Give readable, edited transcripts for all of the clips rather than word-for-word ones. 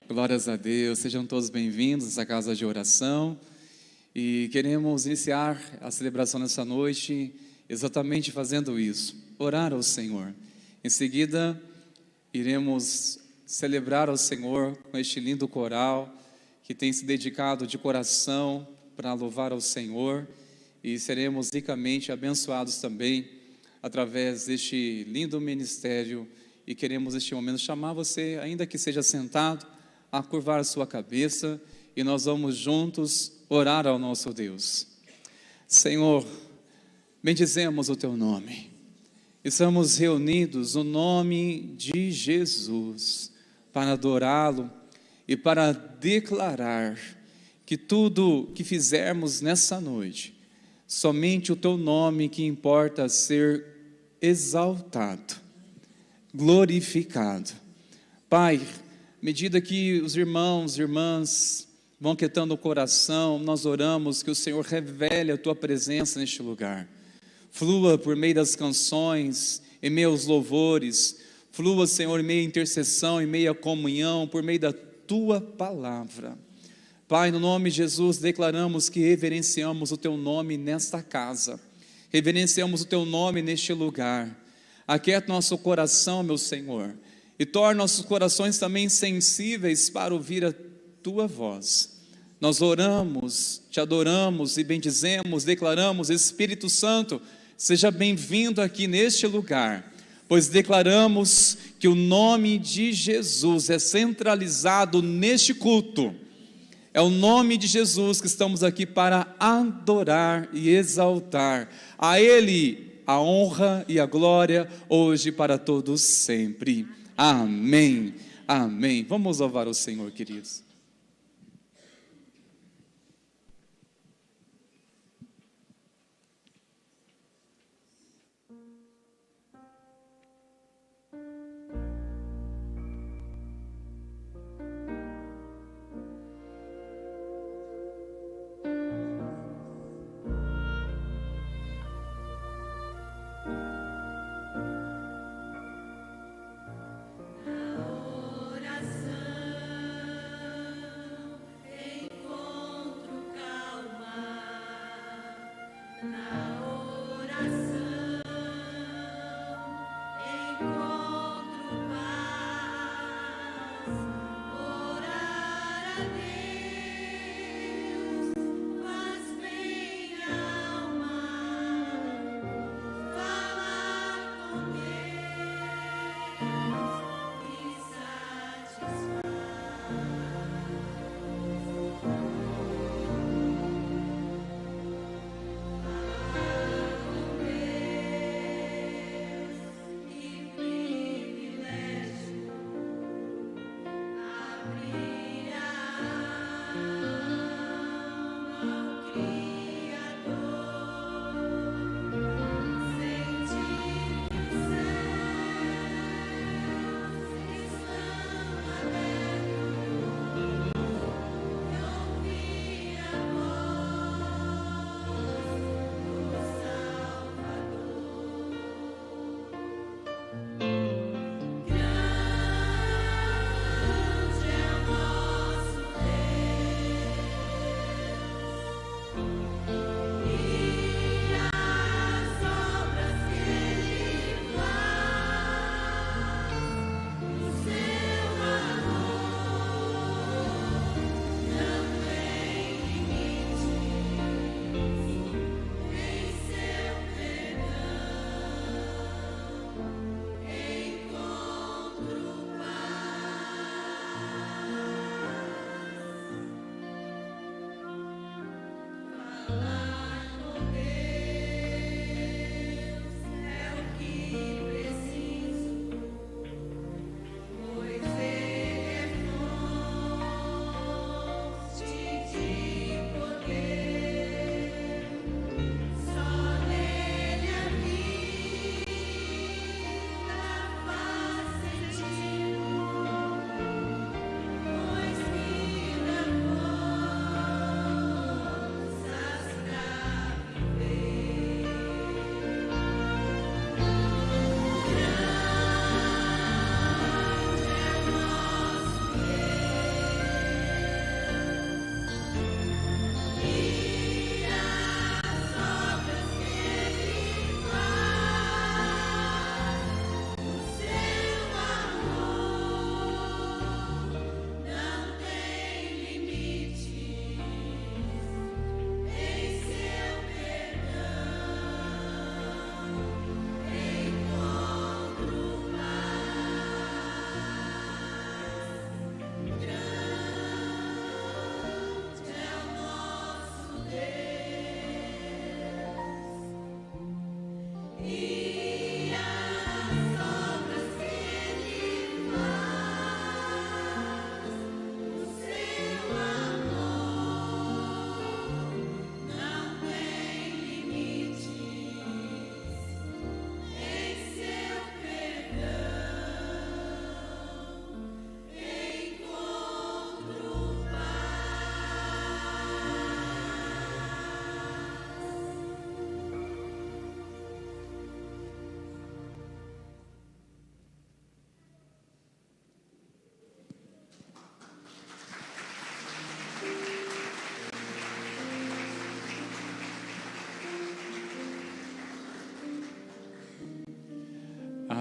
Glórias a Deus, sejam todos bem-vindos à casa de oração e queremos iniciar a celebração nessa noite exatamente fazendo isso, orar ao Senhor. Em seguida, iremos celebrar ao Senhor com este lindo coral que tem se dedicado de coração para louvar ao Senhor e seremos ricamente abençoados também através deste lindo ministério e queremos neste momento chamar você, ainda que seja sentado, a curvar a sua cabeça e nós vamos juntos orar ao nosso Deus. Senhor, bendizemos o Teu nome. Estamos reunidos no nome de Jesus para adorá-lo e para declarar que tudo que fizermos nessa noite, somente o Teu nome que importa ser exaltado, glorificado. Pai, à medida que os irmãos e irmãs vão quietando o coração, nós oramos que o Senhor revele a Tua presença neste lugar. Flua por meio das canções, em meio aos louvores. Flua, Senhor, em meio à intercessão, em meio à comunhão, por meio da Tua palavra. Pai, no nome de Jesus, declaramos que reverenciamos o Teu nome nesta casa. Reverenciamos o Teu nome neste lugar. Aquieta nosso coração, meu Senhor, e torna nossos corações também sensíveis para ouvir a Tua voz. Nós oramos, Te adoramos e bendizemos, declaramos: Espírito Santo, seja bem-vindo aqui neste lugar, pois declaramos que o nome de Jesus é centralizado neste culto. É o nome de Jesus que estamos aqui para adorar e exaltar. A Ele a honra e a glória, hoje e para todos sempre. Amém, amém. Vamos louvar o Senhor, queridos.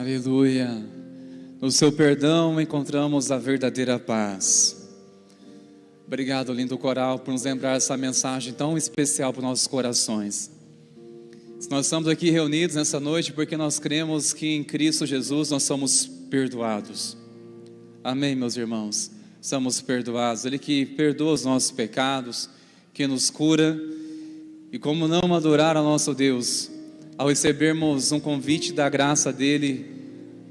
Aleluia. No seu perdão encontramos a verdadeira paz. Obrigado, lindo coral, por nos lembrar essa mensagem tão especial para os nossos corações. Nós estamos aqui reunidos nessa noite porque nós cremos que em Cristo Jesus nós somos perdoados. Amém, meus irmãos? Somos perdoados. Ele que perdoa os nossos pecados, que nos cura. E como não adorar ao nosso Deus, ao recebermos um convite da graça dEle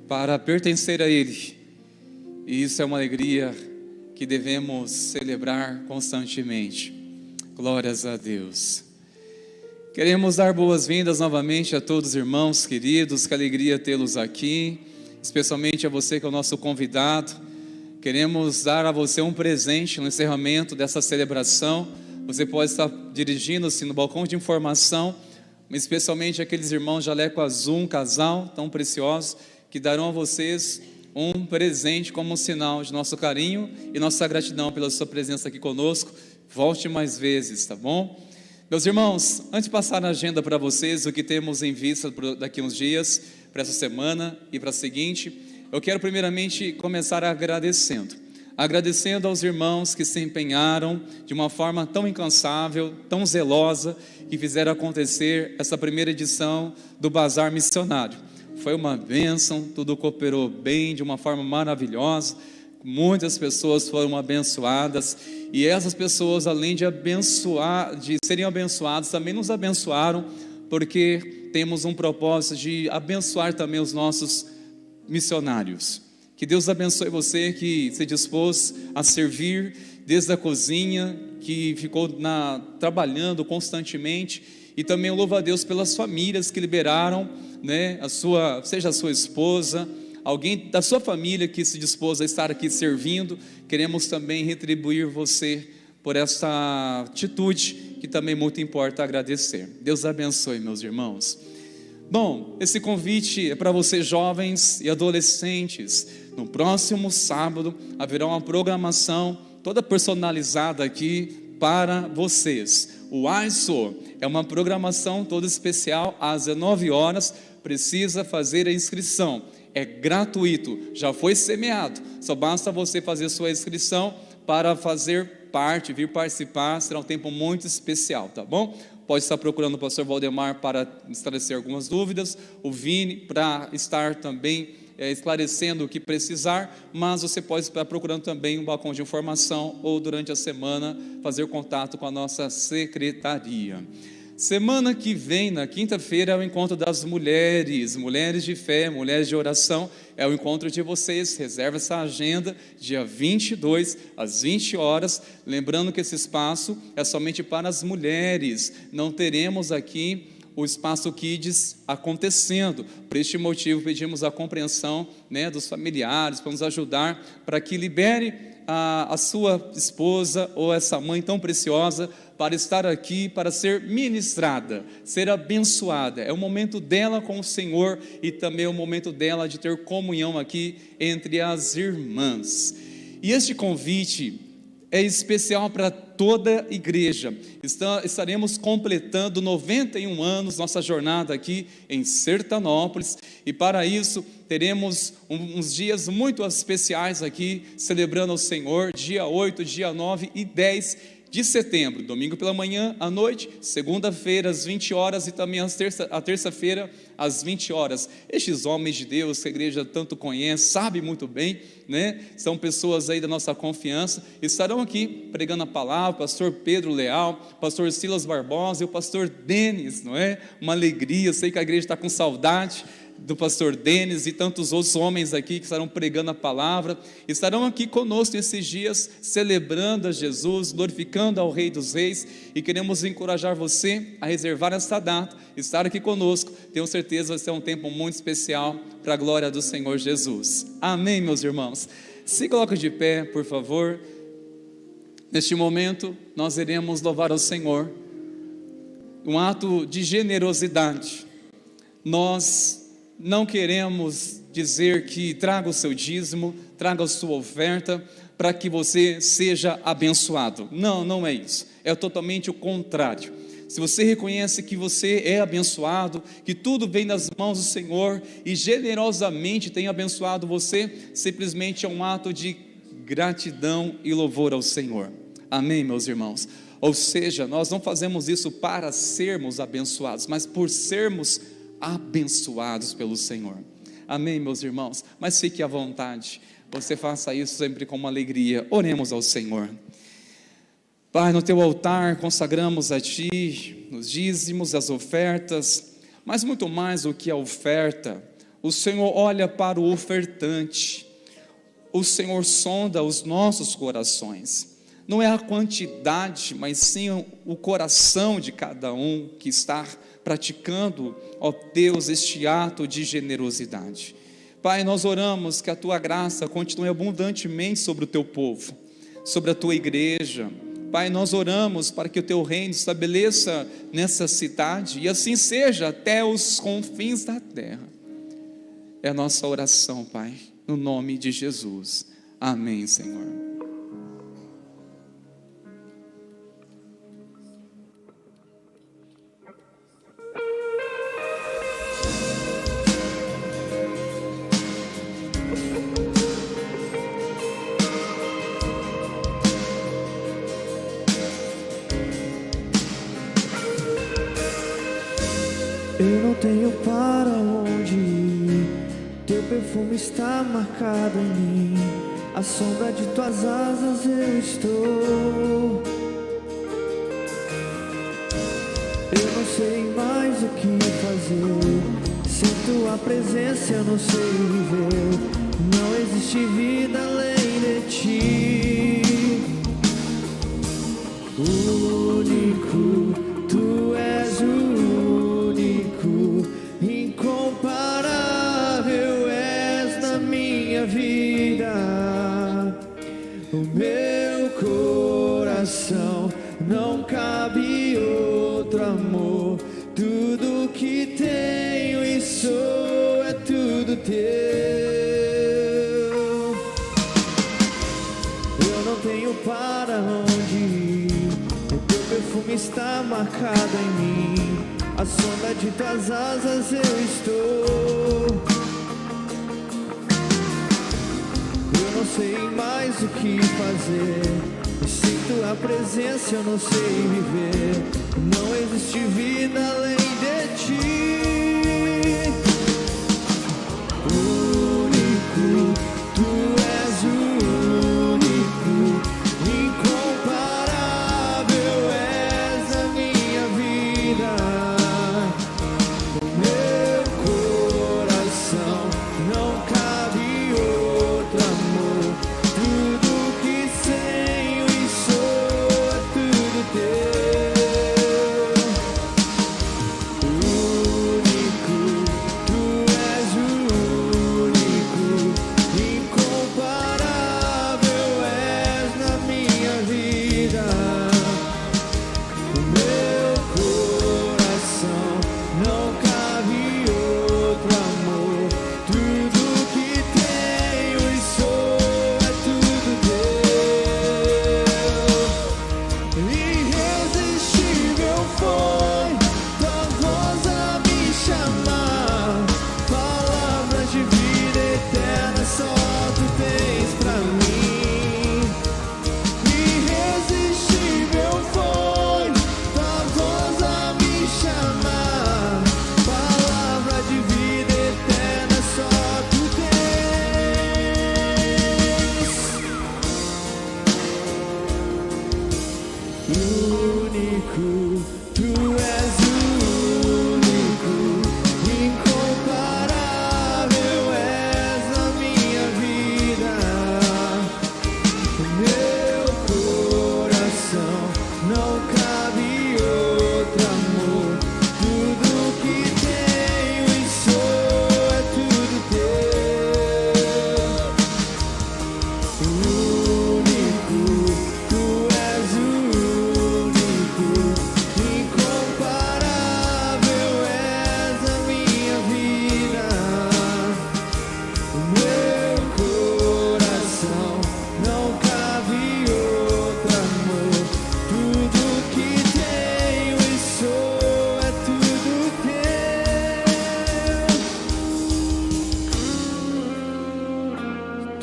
para pertencer a Ele. E isso é uma alegria que devemos celebrar constantemente. Glórias a Deus. Queremos dar boas-vindas novamente a todos os irmãos queridos, que alegria tê-los aqui, especialmente a você que é o nosso convidado. Queremos dar a você um presente no encerramento dessa celebração. Você pode estar dirigindo-se no balcão de informação, especialmente aqueles irmãos jaleco azul, um casal tão precioso, que darão a vocês um presente como um sinal de nosso carinho e nossa gratidão pela sua presença aqui conosco. Volte mais vezes, tá bom? Meus irmãos, antes de passar a agenda para vocês, o que temos em vista daqui a uns dias, para essa semana e para a seguinte, eu quero primeiramente começar agradecendo aos irmãos que se empenharam de uma forma tão incansável, tão zelosa, que fizeram acontecer essa primeira edição do Bazar Missionário. Foi uma bênção, tudo cooperou bem, de uma forma maravilhosa. Muitas pessoas foram abençoadas, e essas pessoas, além de serem abençoadas, também nos abençoaram, porque temos um propósito de abençoar também os nossos missionários. Que Deus abençoe você que se dispôs a servir desde a cozinha, que ficou trabalhando constantemente, e também louvo a Deus pelas famílias que liberaram, né, seja a sua esposa, alguém da sua família que se dispôs a estar aqui servindo. Queremos também retribuir você por essa atitude, que também muito importa agradecer. Deus abençoe, meus irmãos. Bom, esse convite é para vocês jovens e adolescentes. No próximo sábado haverá uma programação toda personalizada aqui para vocês. O AISO é uma programação toda especial às 19 horas. Precisa fazer a inscrição. É gratuito, já foi semeado, só basta você fazer sua inscrição para fazer parte, vir participar. Será um tempo muito especial, tá bom? Pode estar procurando o pastor Valdemar para esclarecer algumas dúvidas, o Vini para estar também esclarecendo o que precisar, mas você pode estar procurando também um balcão de informação, ou durante a semana fazer contato com a nossa secretaria. Semana que vem, na quinta-feira, é o encontro das mulheres de fé, mulheres de oração. É o encontro de vocês. Reserva essa agenda, dia 22, às 20 horas. Lembrando que esse espaço é somente para as mulheres. Não teremos aqui o espaço Kids acontecendo. Por este motivo, pedimos a compreensão, né, dos familiares, para nos ajudar, para que libere a sua esposa ou essa mãe tão preciosa para estar aqui, para ser ministrada, ser abençoada. É o momento dela com o Senhor, e também é o momento dela de ter comunhão aqui entre as irmãs. E este convite é especial para toda a igreja. Estaremos completando 91 anos, nossa jornada aqui em Sertanópolis, e para isso teremos uns dias muito especiais aqui, celebrando ao Senhor, dia 8, dia 9 e 10 de setembro, domingo pela manhã, à noite, segunda-feira às 20 horas e também a terça-feira às 20 horas. Estes homens de Deus que a igreja tanto conhece, sabe muito bem, né? São pessoas aí da nossa confiança, estarão aqui pregando a palavra, o pastor Pedro Leal, pastor Silas Barbosa e o pastor Denis, não é? Uma alegria, eu sei que a igreja está com saudade do pastor Denis e tantos outros homens aqui que estarão pregando a palavra, estarão aqui conosco esses dias, celebrando a Jesus, glorificando ao Rei dos Reis, e queremos encorajar você a reservar esta data, estar aqui conosco. Tenho certeza que vai ser um tempo muito especial para a glória do Senhor Jesus. Amém, meus irmãos? Se coloque de pé, por favor. Neste momento, nós iremos louvar ao Senhor, um ato de generosidade. Nós não queremos dizer que traga o seu dízimo, traga a sua oferta, para que você seja abençoado. Não, não é isso. É totalmente o contrário. Se você reconhece que você é abençoado, que tudo vem das mãos do Senhor e generosamente tem abençoado você, simplesmente é um ato de gratidão e louvor ao Senhor. Amém, meus irmãos? Ou seja, nós não fazemos isso para sermos abençoados, mas por sermos abençoados pelo Senhor. Amém, meus irmãos? Mas fique à vontade, você faça isso sempre com uma alegria. Oremos ao Senhor. Pai, no teu altar consagramos a Ti os dízimos, as ofertas, mas muito mais do que a oferta, o Senhor olha para o ofertante, o Senhor sonda os nossos corações. Não é a quantidade, mas sim o coração de cada um que está praticando, ó Deus, este ato de generosidade. Pai, nós oramos que a Tua graça continue abundantemente sobre o Teu povo, sobre a Tua igreja. Pai, nós oramos para que o Teu reino estabeleça nessa cidade, e assim seja até os confins da terra. É a nossa oração, Pai, no nome de Jesus. Amém, Senhor. Eu não tenho para onde ir, teu perfume está marcado em mim, à sombra de tuas asas eu estou. Eu não sei mais o que fazer, sem tua presença eu não sei viver, não existe vida além de ti. Único, tu és o incomparável és na minha vida. O meu coração não cabe outro amor. Tudo que tenho e sou é tudo teu. Eu não tenho para onde ir, o teu perfume está marcado em mim, à sombra de tuas asas eu estou. Eu não sei mais o que fazer, sem tua presença eu não sei viver, não existe vida além de ti. Único, tu és o único, incomparável és a minha vida. Único,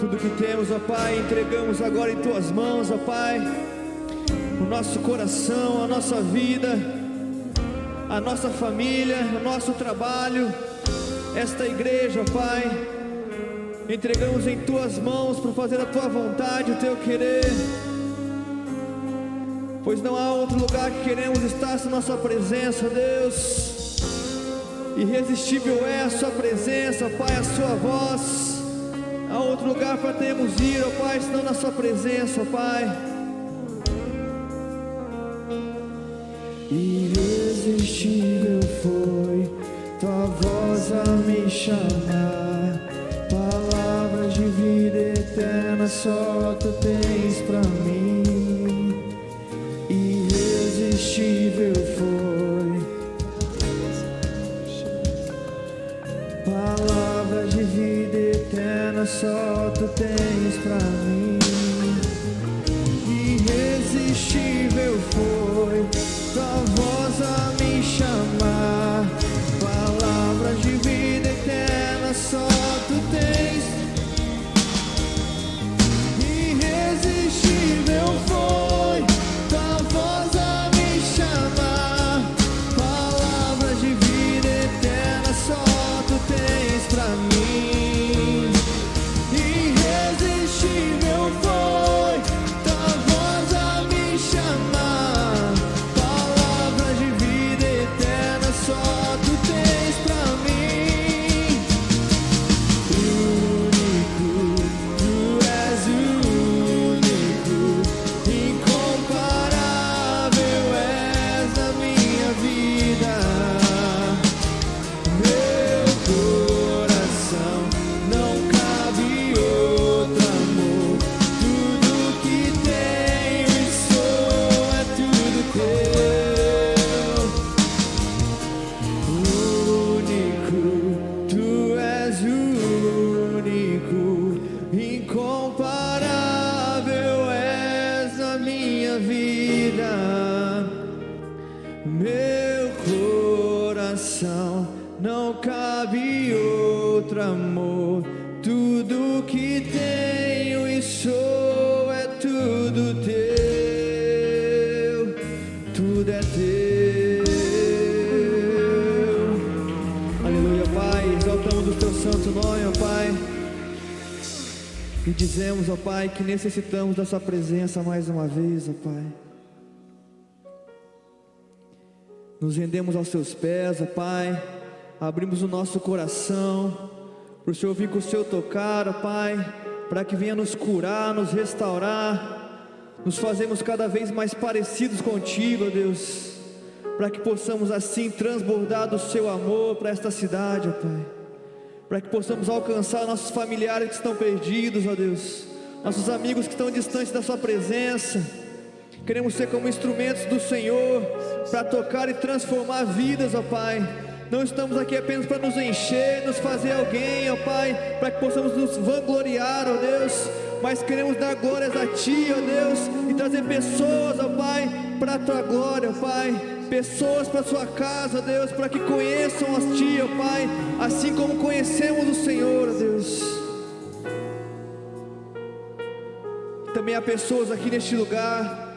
Tudo que temos, ó Pai, entregamos agora em Tuas mãos, ó Pai. O nosso coração, a nossa vida, a nossa família, o nosso trabalho, esta igreja, ó Pai, entregamos em Tuas mãos para fazer a Tua vontade, o Teu querer, pois não há outro lugar que queremos estar senão a Sua presença, Deus. Irresistível é a Sua presença, Pai, a Sua voz. Há outro lugar para termos ir, ó Pai, senão na Sua presença, ó Pai. Irresistível foi Tua voz a me chamar, palavras de vida eterna só Tu tens pra mim. Irresistível foi, palavras de vida eterna só Tu tens pra mim. Irresistível foi Tua voz a me chamar, palavras de vida eterna só Tu tens. Irresistível foi Tua voz a me chamar, palavras de vida eterna só Tu tens pra mim. Irresistível foi Tua voz a me chamar, palavras de vida eterna só Tu tens pra mim. Único, Tu és único, incomparável és na minha vida. Meu coração não cabe outro amor. Tudo que tenho e sou é tudo Teu. Único, Tu és único, incomparável és na minha vida. Meu coração não cabe outro amor. Tudo que tenho e sou é tudo Teu. Tudo é Teu. Aleluia, Pai. Exaltamos o Teu santo nome, ó Pai. E dizemos, ó Pai, que necessitamos da Sua presença mais uma vez, ó Pai. Nos rendemos aos Teus pés, ó Pai. Abrimos o nosso coração para o Senhor vir com o Seu tocar, ó Pai, para que venha nos curar, nos restaurar, nos fazermos cada vez mais parecidos contigo, ó Deus, para que possamos assim transbordar do Seu amor para esta cidade, ó Pai, para que possamos alcançar nossos familiares que estão perdidos, ó Deus, nossos amigos que estão distantes da Sua presença. Queremos ser como instrumentos do Senhor para tocar e transformar vidas, ó Pai. Não estamos aqui apenas para nos encher, nos fazer alguém, ó Pai, para que possamos nos vangloriar, ó Deus, mas queremos dar glórias a Ti, ó Deus, e trazer pessoas, ó Pai, para a Tua glória, ó Pai, pessoas para a Sua casa, ó Deus, para que conheçam a Ti, ó Pai, assim como conhecemos o Senhor, ó Deus. Também há pessoas aqui neste lugar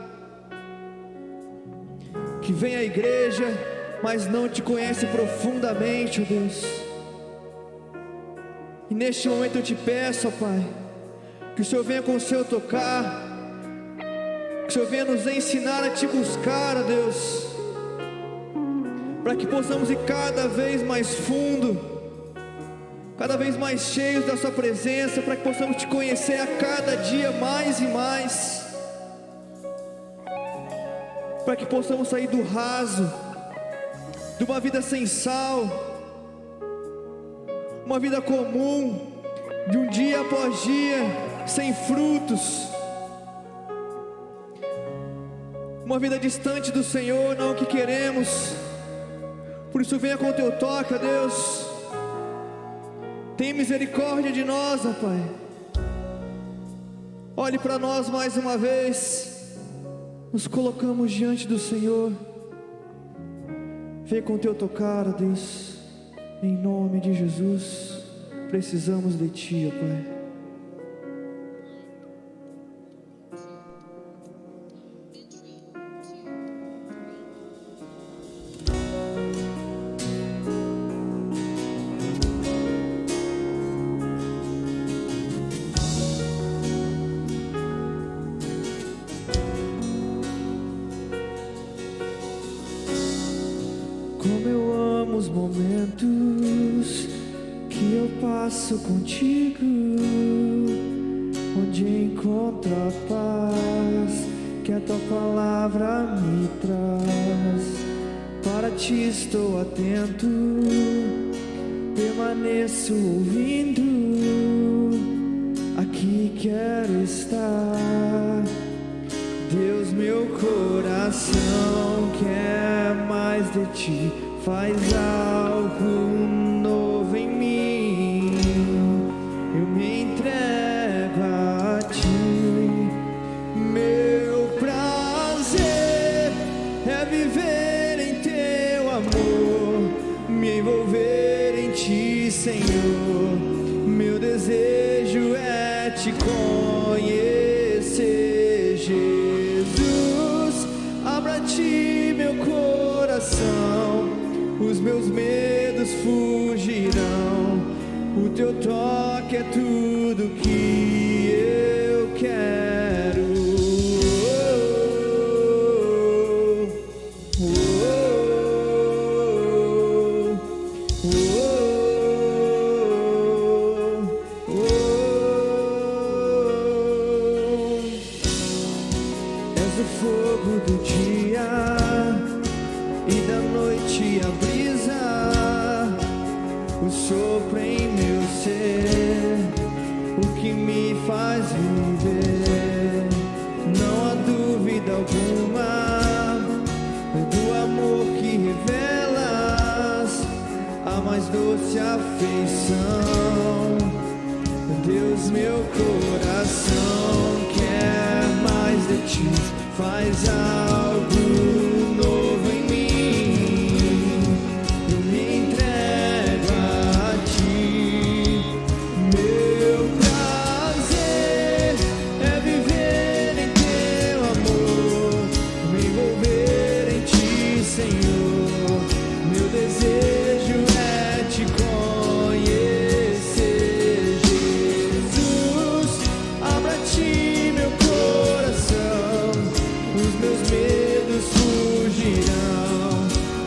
que vêm à igreja, mas não Te conhece profundamente, ó Deus. E neste momento eu Te peço, ó Pai, que o Senhor venha com o Seu tocar, que o Senhor venha nos ensinar a Te buscar, ó Deus, para que possamos ir cada vez mais fundo, cada vez mais cheios da Sua presença, para que possamos Te conhecer a cada dia mais e mais, para que possamos sair do raso, de uma vida sem sal, uma vida comum, de um dia após dia, sem frutos, uma vida distante do Senhor, não o que queremos. Por isso venha com o Teu toque, ó Deus, tem misericórdia de nós, ó Pai, olhe para nós mais uma vez, nos colocamos diante do Senhor. Vem com o Teu tocar, ó Deus, em nome de Jesus. Precisamos de Ti, ó Pai. momentos que eu passo contigo, onde encontro a paz que a tua palavra me traz. Para ti estou atento, permaneço ouvindo, aqui quero estar. Deus, meu coração quer mais de ti, faz algo novo em mim, eu me entrego a ti. Meu prazer é viver em teu amor, me envolver em ti, Senhor. Meu desejo é te conhecer, Jesus. Abra a ti meu coração, os meus medos fugirão. O teu toque é tudo que eu quero. És o fogo do dia e da noite a brisa, o sopro em meu ser, o que me faz viver. Não há dúvida alguma do amor que revelas, a mais doce afeição. Deus, meu coração quer mais de ti, faz algo novo em mim, eu me entrego a ti. Meu prazer é viver em teu amor, me envolver em ti, Senhor. Meu desejo é te conhecer, Jesus. Abra a ti meu coração, os meus medos fugirão.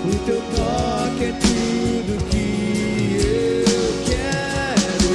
O teu toque é tudo que eu quero.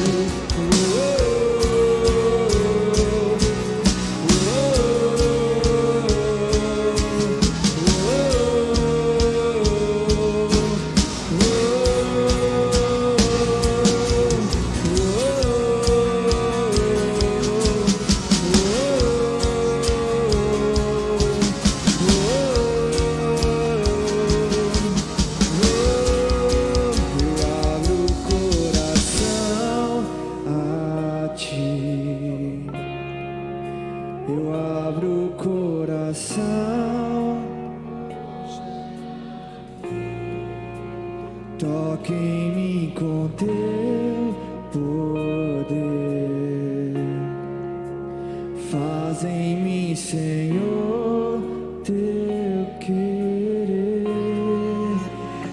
Eu abro o coração, toque em mim com teu poder, faz em mim, Senhor, teu querer.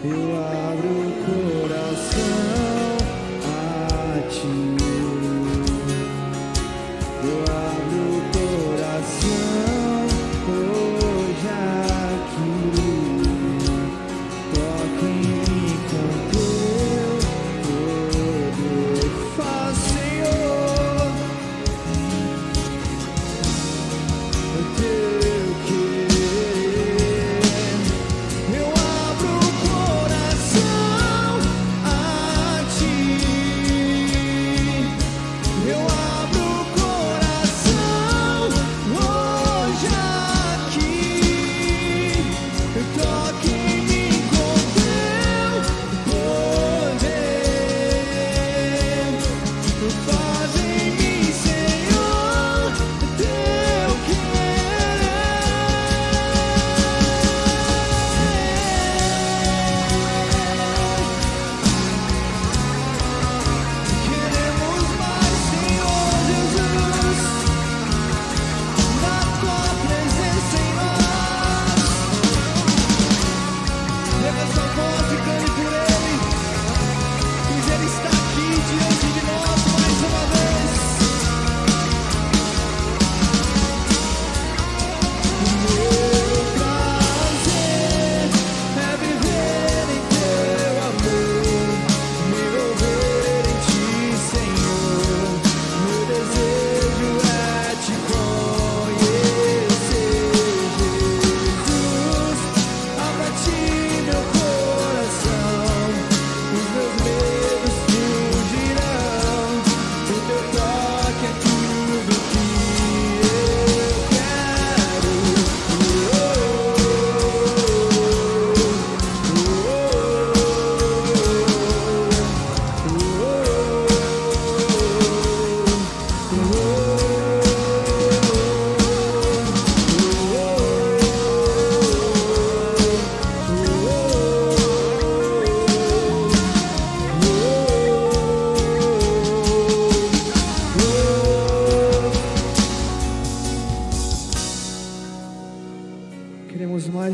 Eu abro o coração a ti, eu abro o coração hoje aqui. Toque em mim com teu poder, faz, Senhor, o teu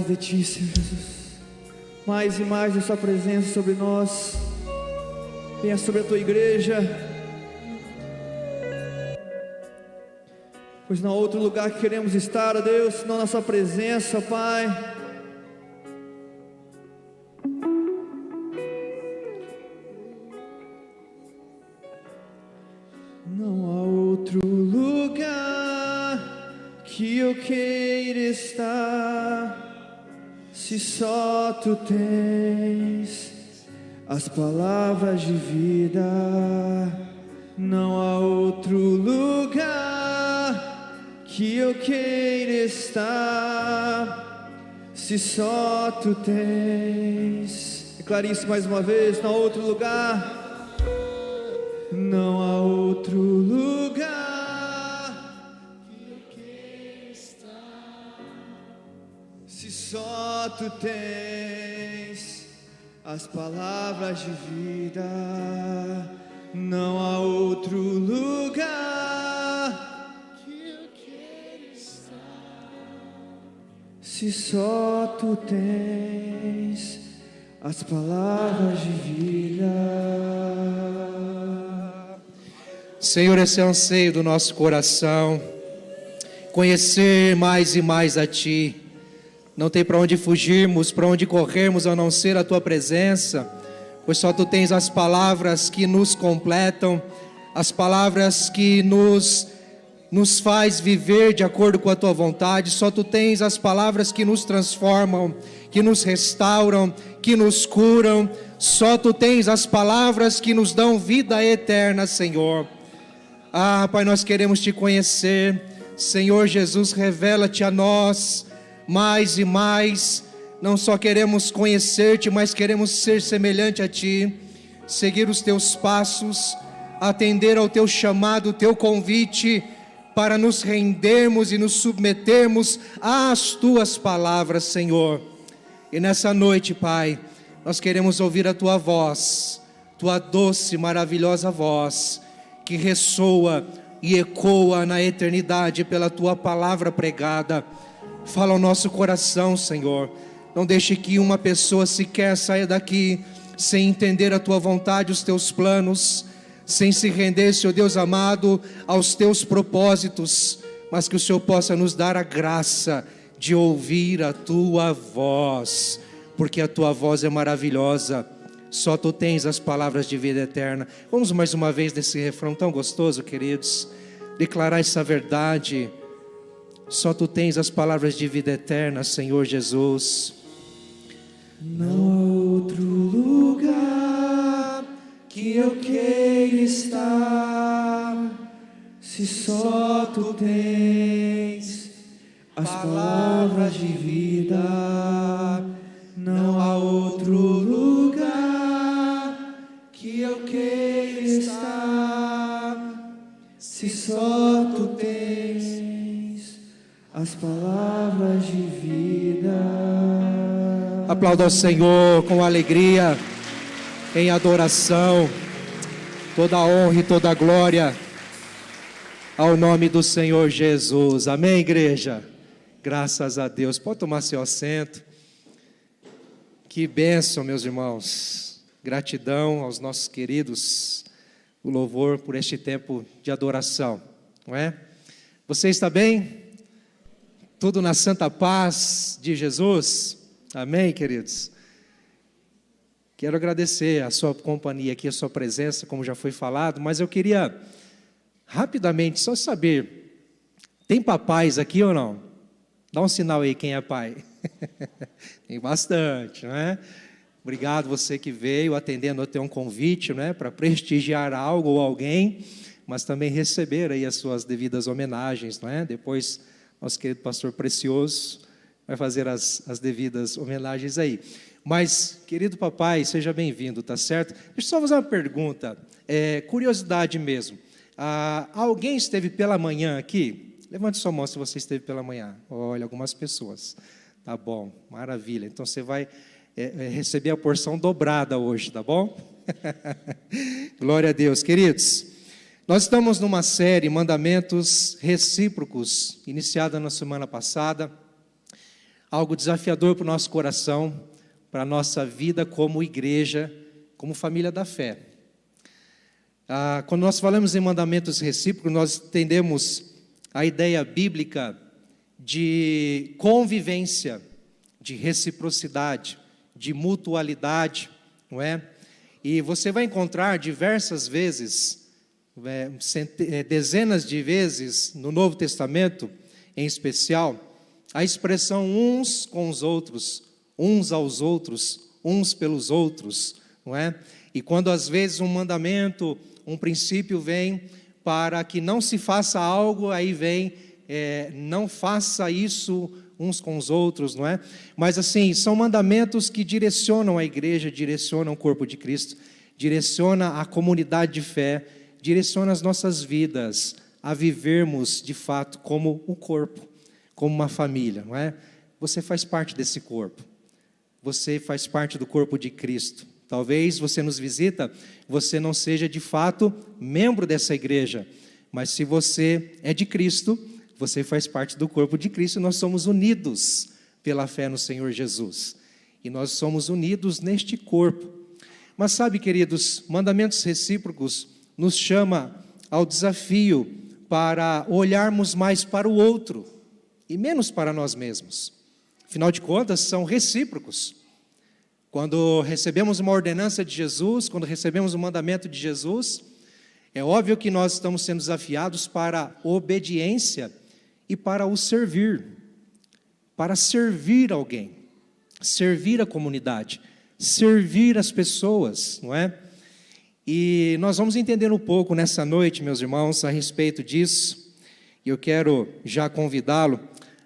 de Ti, Senhor Jesus. Mais e mais da Sua presença sobre nós. Venha sobre a Tua igreja, pois não há outro lugar que queremos estar, ó Deus, senão na Sua presença, Pai. Não há outro lugar que eu queira estar, se só Tu tens as palavras de vida. Não há outro lugar que eu queira estar, se só Tu tens. Declare isso mais uma vez. Não há outro lugar. Não há outro lugar que eu queira estar, se só Tu tens as palavras de vida. Não há outro lugar que eu queira estar, se só Tu tens as palavras de vida. Senhor, esse é o anseio do nosso coração, conhecer mais e mais a Ti. Não tem para onde fugirmos, para onde corrermos a não ser a Tua presença, pois só Tu tens as palavras que nos completam, as palavras que nos faz viver de acordo com a Tua vontade. Só Tu tens as palavras que nos transformam, que nos restauram, que nos curam. Só Tu tens as palavras que nos dão vida eterna, Senhor. Ah, Pai, nós queremos Te conhecer. Senhor Jesus, revela-te a nós mais e mais. Não só queremos conhecer-te, mas queremos ser semelhante a Ti, seguir os Teus passos, atender ao Teu chamado, o Teu convite, para nos rendermos e nos submetermos às Tuas palavras, Senhor. E nessa noite, Pai, nós queremos ouvir a Tua voz, Tua doce, maravilhosa voz, que ressoa e ecoa na eternidade pela Tua palavra pregada. Fala ao nosso coração, Senhor. Não deixe que uma pessoa sequer saia daqui sem entender a Tua vontade, os Teus planos, sem se render, Senhor Deus amado, aos Teus propósitos, mas que o Senhor possa nos dar a graça de ouvir a Tua voz, porque a Tua voz é maravilhosa. Só Tu tens as palavras de vida eterna. Vamos mais uma vez nesse refrão tão gostoso, queridos, declarar essa verdade. Só Tu tens as palavras de vida eterna, Senhor Jesus. Não há outro lugar que eu queira estar, se só Tu tens as palavras de vida. Não há outro lugar que eu queira estar, se só Tu tens as palavras de vida. Aplauda ao Senhor com alegria, em adoração. Toda a honra e toda a glória ao nome do Senhor Jesus. Amém, igreja? Graças a Deus. Pode tomar seu assento. Que bênção, meus irmãos. Gratidão aos nossos queridos, o louvor por este tempo de adoração, não é? Você está bem? Tudo na santa paz de Jesus? Amém, queridos? Quero agradecer a sua companhia aqui, a sua presença, como já foi falado, mas eu queria rapidamente só saber, tem papais aqui ou não? Dá um sinal aí quem é pai. Tem bastante, não é? Obrigado você que veio atendendo até um convite, não é? Para prestigiar algo ou alguém, mas também receber aí as suas devidas homenagens, não é? Depois, nosso querido pastor Precioso vai fazer as devidas homenagens aí. Mas, querido papai, seja bem-vindo, tá certo? Deixa eu só fazer uma pergunta, curiosidade mesmo. Alguém esteve pela manhã aqui? Levante sua mão se você esteve pela manhã. Olha, algumas pessoas. Tá bom, maravilha. Então você vai receber a porção dobrada hoje, tá bom? Glória a Deus. Queridos, nós estamos numa série Mandamentos Recíprocos, iniciada na semana passada. algo desafiador para o nosso coração, para a nossa vida como igreja, como família da fé. Quando nós falamos em mandamentos recíprocos, nós entendemos a ideia bíblica de convivência, de reciprocidade, de mutualidade, não é? E você vai encontrar diversas vezes, dezenas de vezes no Novo Testamento, em especial, a expressão uns com os outros, uns aos outros, uns pelos outros, não é? E quando às vezes um mandamento, um princípio vem para que não se faça algo, aí vem, não faça isso uns com os outros, não é? Mas assim, são mandamentos que direcionam a igreja, direcionam o corpo de Cristo, direciona a comunidade de fé, direciona as nossas vidas a vivermos de fato como um corpo, como uma família, não é? Você faz parte desse corpo, você faz parte do corpo de Cristo. Talvez você nos visita, você não seja de fato membro dessa igreja, mas se você é de Cristo, você faz parte do corpo de Cristo, e nós somos unidos pela fé no Senhor Jesus, e nós somos unidos neste corpo. Mas sabe, queridos, mandamentos recíprocos nos chama ao desafio para olharmos mais para o outro, e menos para nós mesmos. Afinal de contas, são recíprocos. Quando recebemos uma ordenança de Jesus, quando recebemos um mandamento de Jesus, é óbvio que nós estamos sendo desafiados para a obediência e para o servir, para servir alguém, servir a comunidade, servir as pessoas, não é? E nós vamos entender um pouco nessa noite, meus irmãos, a respeito disso, e eu quero já convidá-lo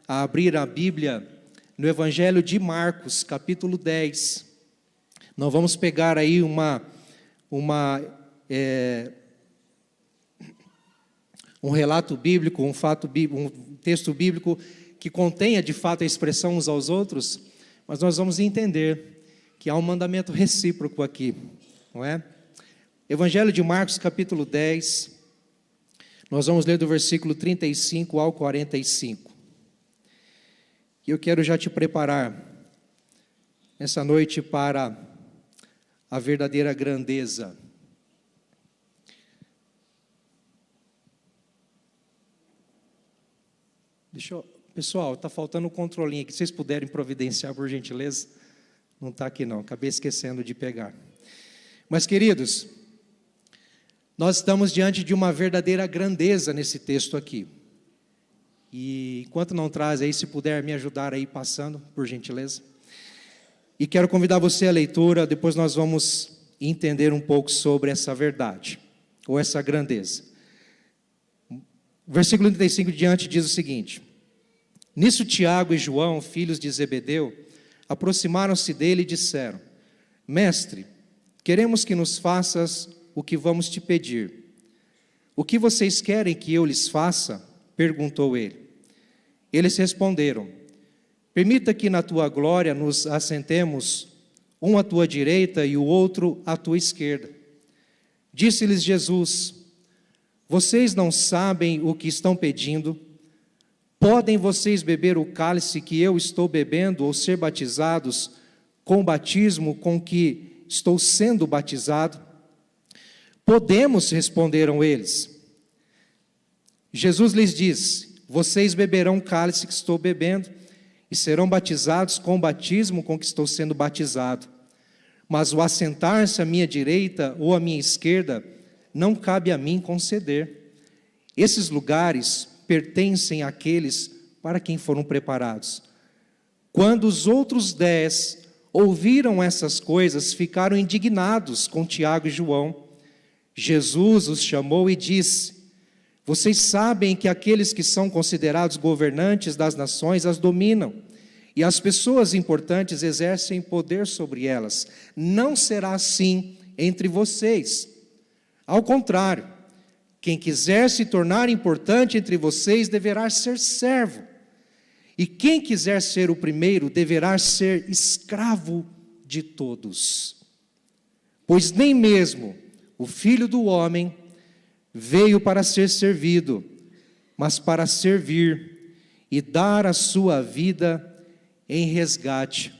a abrir a Bíblia no Evangelho de Marcos, capítulo 10. Nós vamos pegar aí um relato bíblico, um fato bíblico, um texto bíblico que contenha de fato a expressão uns aos outros, mas nós vamos entender que há um mandamento recíproco aqui, não é? Evangelho de Marcos, capítulo 10, nós vamos ler do versículo 35 ao 45. E eu quero já te preparar essa noite para a verdadeira grandeza. Pessoal, está faltando um controlinho aqui, se vocês puderem providenciar por gentileza. Não está aqui não, acabei esquecendo de pegar. Mas queridos, nós estamos diante de uma verdadeira grandeza nesse texto aqui. E enquanto não traz aí, se puder me ajudar aí passando, por gentileza. E quero convidar você à leitura, depois nós vamos entender um pouco sobre essa verdade, ou essa grandeza. Versículo 35 diante diz o seguinte: Nisso Tiago e João, filhos de Zebedeu, aproximaram-se dele e disseram: Mestre, queremos que nos faças o que vamos te pedir. O que vocês querem que eu lhes faça? Perguntou ele. Eles responderam: Permita que na tua glória nos assentemos, um à tua direita e o outro à tua esquerda. Disse-lhes Jesus: Vocês não sabem o que estão pedindo? Podem vocês beber o cálice que eu estou bebendo ou ser batizados com o batismo com que estou sendo batizado? Podemos, responderam eles. Jesus lhes disse: Vocês beberão o cálice que estou bebendo e serão batizados com o batismo com que estou sendo batizado. Mas o assentar-se à minha direita ou à minha esquerda não cabe a mim conceder. Esses lugares pertencem àqueles para quem foram preparados. Quando os outros 10 ouviram essas coisas, ficaram indignados com Tiago e João. Jesus os chamou e disse: Vocês sabem que aqueles que são considerados governantes das nações as dominam, e as pessoas importantes exercem poder sobre elas. Não será assim entre vocês. Ao contrário, quem quiser se tornar importante entre vocês deverá ser servo, e quem quiser ser o primeiro deverá ser escravo de todos. Pois nem mesmo o Filho do Homem veio para ser servido, mas para servir e dar a sua vida em resgate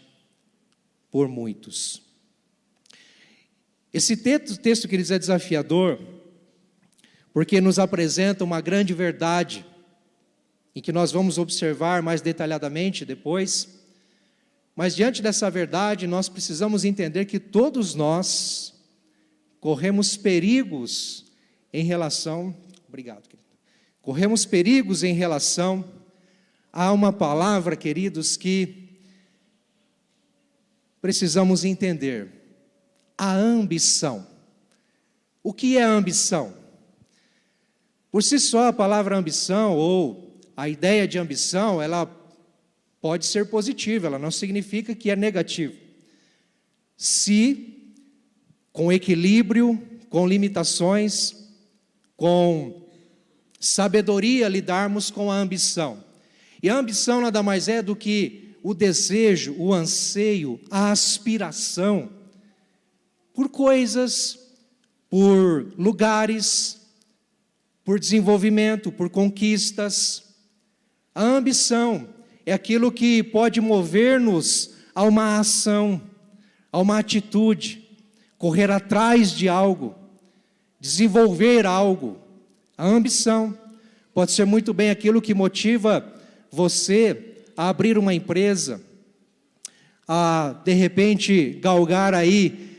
por muitos. Esse texto, queridos, é desafiador, porque nos apresenta uma grande verdade, em que nós vamos observar mais detalhadamente depois. Mas diante dessa verdade, nós precisamos entender que todos nós corremos perigos em relação, obrigado, querido. Corremos perigos em relação a uma palavra, queridos, que precisamos entender: a ambição. O que é ambição? Por si só, a palavra ambição, ou a ideia de ambição, ela pode ser positiva, ela não significa que é negativo. Se, com equilíbrio, com limitações, com sabedoria lidarmos com a ambição. E a ambição nada mais é do que o desejo, o anseio, a aspiração por coisas, por lugares, por desenvolvimento, por conquistas. A ambição é aquilo que pode mover-nos a uma ação, a uma atitude, correr atrás de algo, desenvolver algo. A ambição pode ser muito bem aquilo que motiva você a abrir uma empresa, a de repente galgar aí,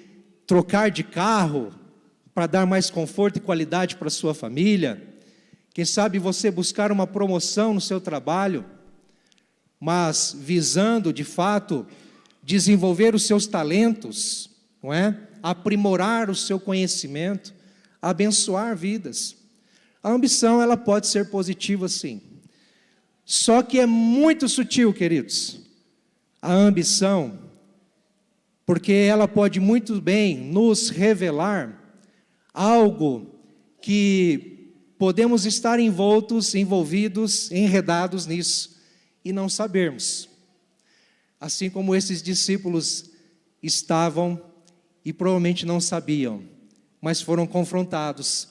trocar de carro para dar mais conforto e qualidade para a sua família. Quem sabe você buscar uma promoção no seu trabalho, mas visando de fato desenvolver os seus talentos, não é? Aprimorar o seu conhecimento, abençoar vidas. A ambição, ela pode ser positiva sim. Só que é muito sutil, queridos, a ambição, porque ela pode muito bem nos revelar algo que podemos estar envolvidos, enredados nisso, e não sabermos. Assim como esses discípulos estavam e provavelmente não sabiam, mas foram confrontados,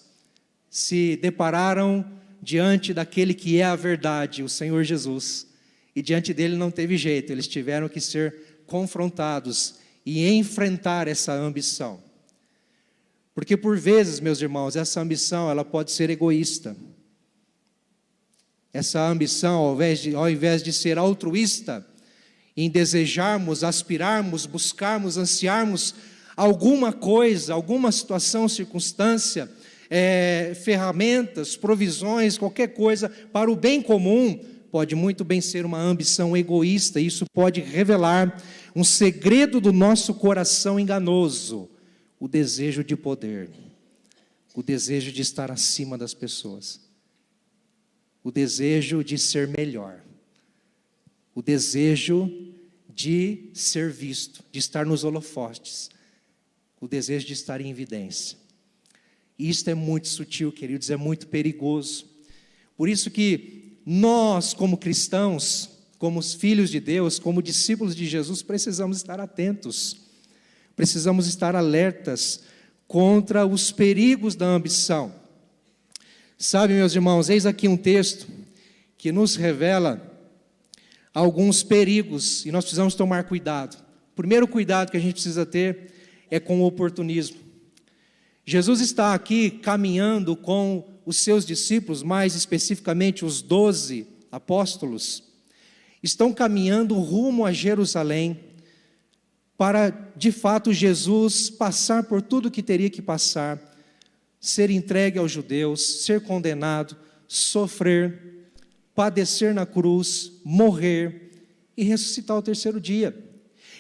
se depararam diante daquele que é a verdade, o Senhor Jesus, e diante dele não teve jeito, eles tiveram que ser confrontados e enfrentar essa ambição. Porque por vezes, meus irmãos, essa ambição ela pode ser egoísta. Essa ambição, ao invés de ser altruísta, em desejarmos, aspirarmos, buscarmos, ansiarmos alguma coisa, alguma situação, circunstância, ferramentas, provisões, qualquer coisa para o bem comum, pode muito bem ser uma ambição egoísta. Isso pode revelar um segredo do nosso coração enganoso: o desejo de poder, o desejo de estar acima das pessoas, o desejo de ser melhor, o desejo de ser visto, de estar nos holofotes, o desejo de estar em evidência. Isto é muito sutil, queridos, é muito perigoso. Por isso que nós, como cristãos, como os filhos de Deus, como discípulos de Jesus, precisamos estar atentos, precisamos estar alertas contra os perigos da ambição. Sabe, meus irmãos, eis aqui um texto que nos revela alguns perigos e nós precisamos tomar cuidado. O primeiro cuidado que a gente precisa ter é com o oportunismo. Jesus está aqui caminhando com os seus discípulos, mais especificamente os 12 apóstolos, estão caminhando rumo a Jerusalém, para de fato Jesus passar por tudo o que teria que passar, ser entregue aos judeus, ser condenado, sofrer, padecer na cruz, morrer e ressuscitar ao terceiro dia.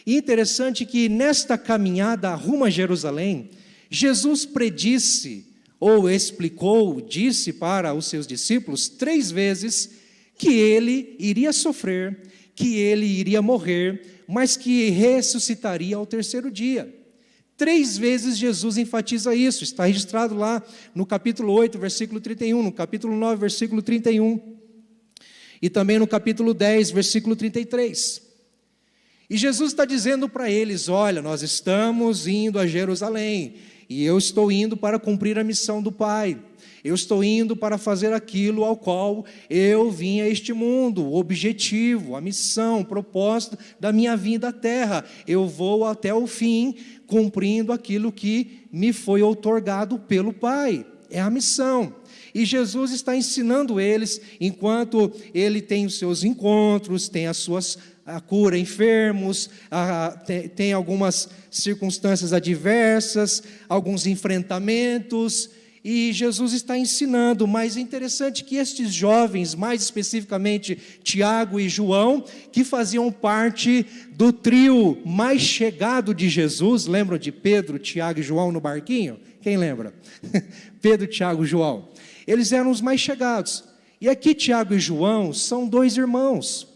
E interessante que nesta caminhada rumo a Jerusalém, Jesus predisse, ou explicou, disse para os seus discípulos 3 vezes que ele iria sofrer, que ele iria morrer, mas que ressuscitaria ao terceiro dia. 3 vezes Jesus enfatiza isso, está registrado lá no capítulo 8, versículo 31, no capítulo 9, versículo 31, e também no capítulo 10, versículo 33. E Jesus está dizendo para eles: olha, nós estamos indo a Jerusalém, e eu estou indo para cumprir a missão do Pai. Eu estou indo para fazer aquilo ao qual eu vim a este mundo, o objetivo, a missão, o propósito da minha vinda à terra. Eu vou até o fim, cumprindo aquilo que me foi outorgado pelo Pai. É a missão. E Jesus está ensinando eles, enquanto ele tem os seus encontros, tem a cura enfermos, tem algumas circunstâncias adversas, alguns enfrentamentos, e Jesus está ensinando. Mas é interessante que estes jovens, mais especificamente Tiago e João, que faziam parte do trio mais chegado de Jesus, lembram de Pedro, Tiago e João no barquinho? Quem lembra? Pedro, Tiago e João. Eles eram os mais chegados. E aqui Tiago e João são dois irmãos.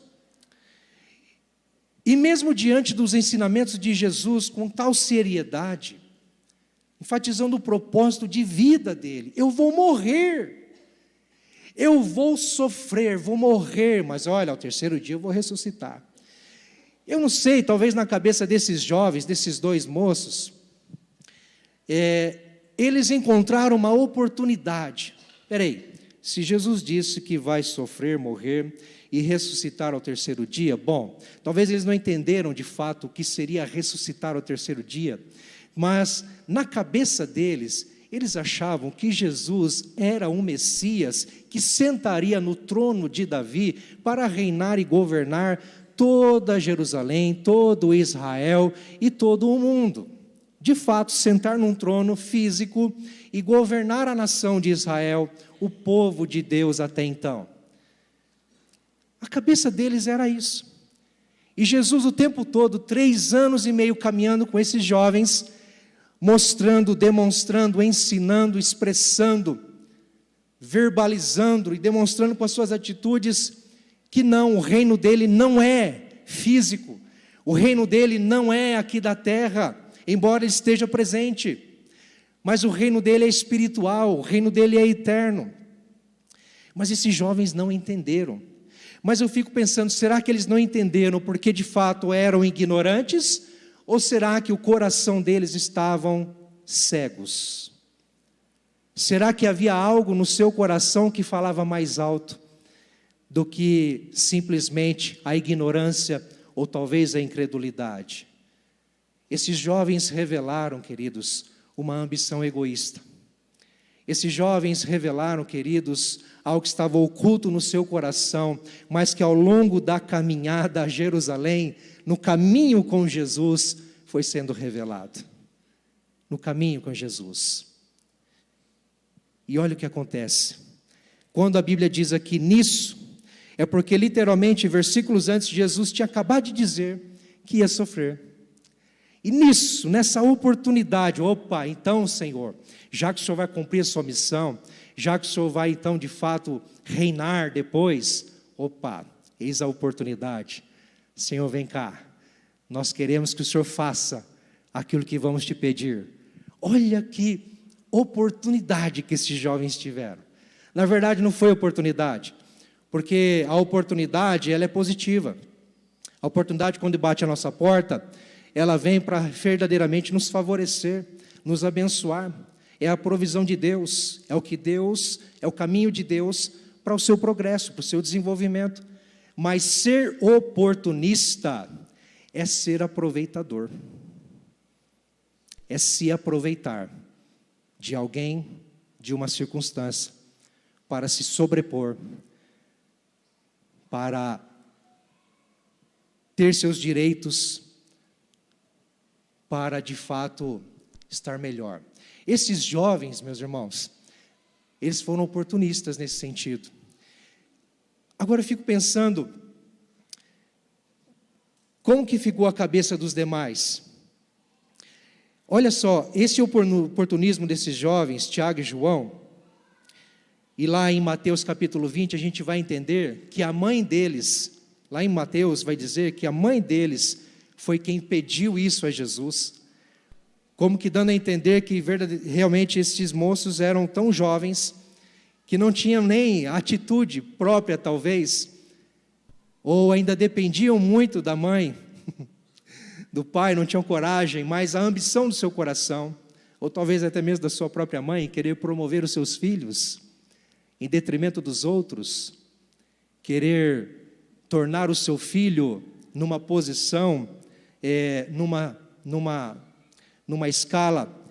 E mesmo diante dos ensinamentos de Jesus, com tal seriedade, enfatizando o propósito de vida dele: eu vou morrer, eu vou sofrer, vou morrer, mas olha, ao terceiro dia eu vou ressuscitar. Eu não sei, talvez na cabeça desses jovens, desses dois moços, eles encontraram uma oportunidade. Peraí, se Jesus disse que vai sofrer, morrer e ressuscitar ao terceiro dia, bom, talvez eles não entenderam de fato o que seria ressuscitar ao terceiro dia, mas na cabeça deles, eles achavam que Jesus era um Messias que sentaria no trono de Davi para reinar e governar toda Jerusalém, todo Israel e todo o mundo. De fato, sentar num trono físico e governar a nação de Israel, o povo de Deus até então. A cabeça deles era isso. E Jesus o tempo todo, 3 anos e meio caminhando com esses jovens, mostrando, demonstrando, ensinando, expressando, verbalizando e demonstrando com as suas atitudes que não, o reino dele não é físico, o reino dele não é aqui da terra, embora ele esteja presente, mas o reino dele é espiritual, o reino dele é eterno. Mas esses jovens não entenderam. Mas eu fico pensando, será que eles não entenderam porque de fato eram ignorantes? Ou será que o coração deles estavam cegos? Será que havia algo no seu coração que falava mais alto do que simplesmente a ignorância ou talvez a incredulidade? Esses jovens revelaram, queridos, uma ambição egoísta. Esses jovens revelaram, queridos, algo que estava oculto no seu coração, mas que ao longo da caminhada a Jerusalém, no caminho com Jesus, foi sendo revelado. No caminho com Jesus. E olha o que acontece. Quando a Bíblia diz aqui nisso, é porque literalmente, versículos antes, Jesus tinha acabado de dizer que ia sofrer. E nisso, nessa oportunidade, opa, então Senhor, já que o Senhor vai cumprir a sua missão, já que o Senhor vai então de fato reinar depois, opa, eis a oportunidade. Senhor, vem cá, nós queremos que o Senhor faça aquilo que vamos te pedir. Olha que oportunidade que esses jovens tiveram. Na verdade não foi oportunidade, porque a oportunidade ela é positiva. A oportunidade quando bate a nossa porta, ela vem para verdadeiramente nos favorecer, nos abençoar. É a provisão de Deus, é o caminho de Deus para o seu progresso, para o seu desenvolvimento. Mas ser oportunista é ser aproveitador. É se aproveitar de alguém, de uma circunstância, para se sobrepor, para ter seus direitos, para de fato estar melhor. Esses jovens, meus irmãos, eles foram oportunistas nesse sentido. Agora eu fico pensando, como que ficou a cabeça dos demais? Olha só, esse oportunismo desses jovens, Tiago e João, e lá em Mateus capítulo 20, a gente vai entender que a mãe deles, lá em Mateus vai dizer que a mãe deles foi quem pediu isso a Jesus, como que dando a entender que realmente esses moços eram tão jovens, que não tinham nem atitude própria talvez, ou ainda dependiam muito da mãe, do pai, não tinham coragem, mas a ambição do seu coração, ou talvez até mesmo da sua própria mãe, querer promover os seus filhos em detrimento dos outros, querer tornar o seu filho numa posição, numa escala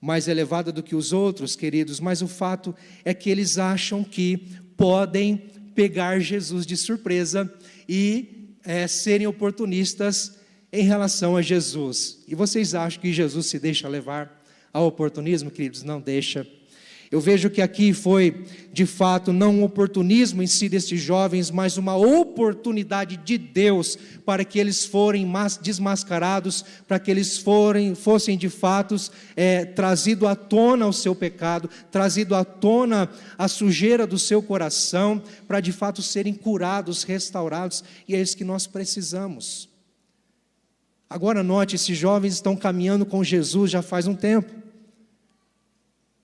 mais elevada do que os outros, queridos, mas o fato é que eles acham que podem pegar Jesus de surpresa e serem oportunistas em relação a Jesus. E vocês acham que Jesus se deixa levar ao oportunismo, queridos? Não deixa. Eu vejo que aqui foi, de fato, não um oportunismo em si destes jovens, mas uma oportunidade de Deus para que eles forem desmascarados, para que eles fossem de fato trazido à tona o seu pecado, trazido à tona a sujeira do seu coração, para de fato serem curados, restaurados, e é isso que nós precisamos. Agora note, esses jovens estão caminhando com Jesus já faz um tempo.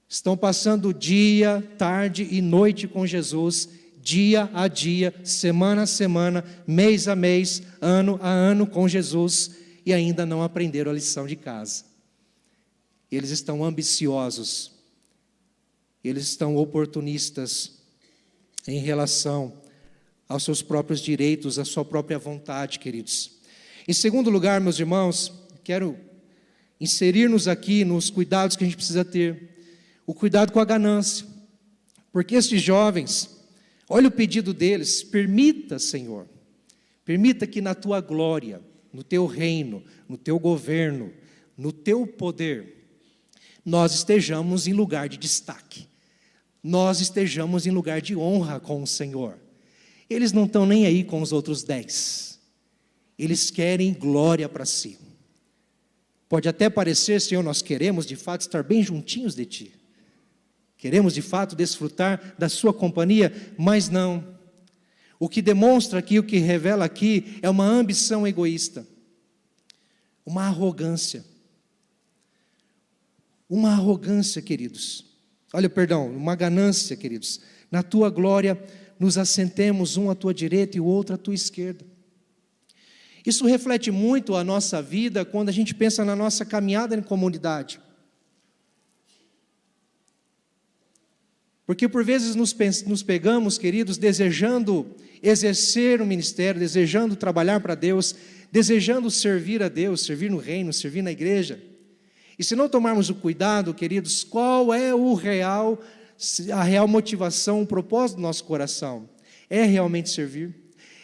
Estão passando dia, tarde e noite com Jesus, dia a dia, semana a semana, mês a mês, ano a ano com Jesus, e ainda não aprenderam a lição de casa. Eles estão ambiciosos, eles estão oportunistas em relação aos seus próprios direitos, à sua própria vontade, queridos. Em segundo lugar, meus irmãos, quero inserir-nos aqui nos cuidados que a gente precisa ter. O cuidado com a ganância, porque estes jovens, olha o pedido deles: permita, Senhor, permita que na tua glória, no teu reino, no teu governo, no teu poder, nós estejamos em lugar de destaque, nós estejamos em lugar de honra com o Senhor. Eles não estão nem aí com os outros 10, eles querem glória para si. Pode até parecer: Senhor, nós queremos de fato estar bem juntinhos de Ti, queremos de fato desfrutar da sua companhia, mas não. O que demonstra aqui, o que revela aqui, é uma ambição egoísta, uma arrogância, queridos. Olha, perdão, uma ganância, queridos. Na tua glória nos assentemos, um à tua direita e o outro à tua esquerda. Isso reflete muito a nossa vida quando a gente pensa na nossa caminhada em comunidade. Porque por vezes nos pegamos, queridos, desejando exercer o ministério, desejando trabalhar para Deus, desejando servir a Deus, servir no reino, servir na igreja. E se não tomarmos o cuidado, queridos, qual é a real motivação, o propósito do nosso coração? É realmente servir?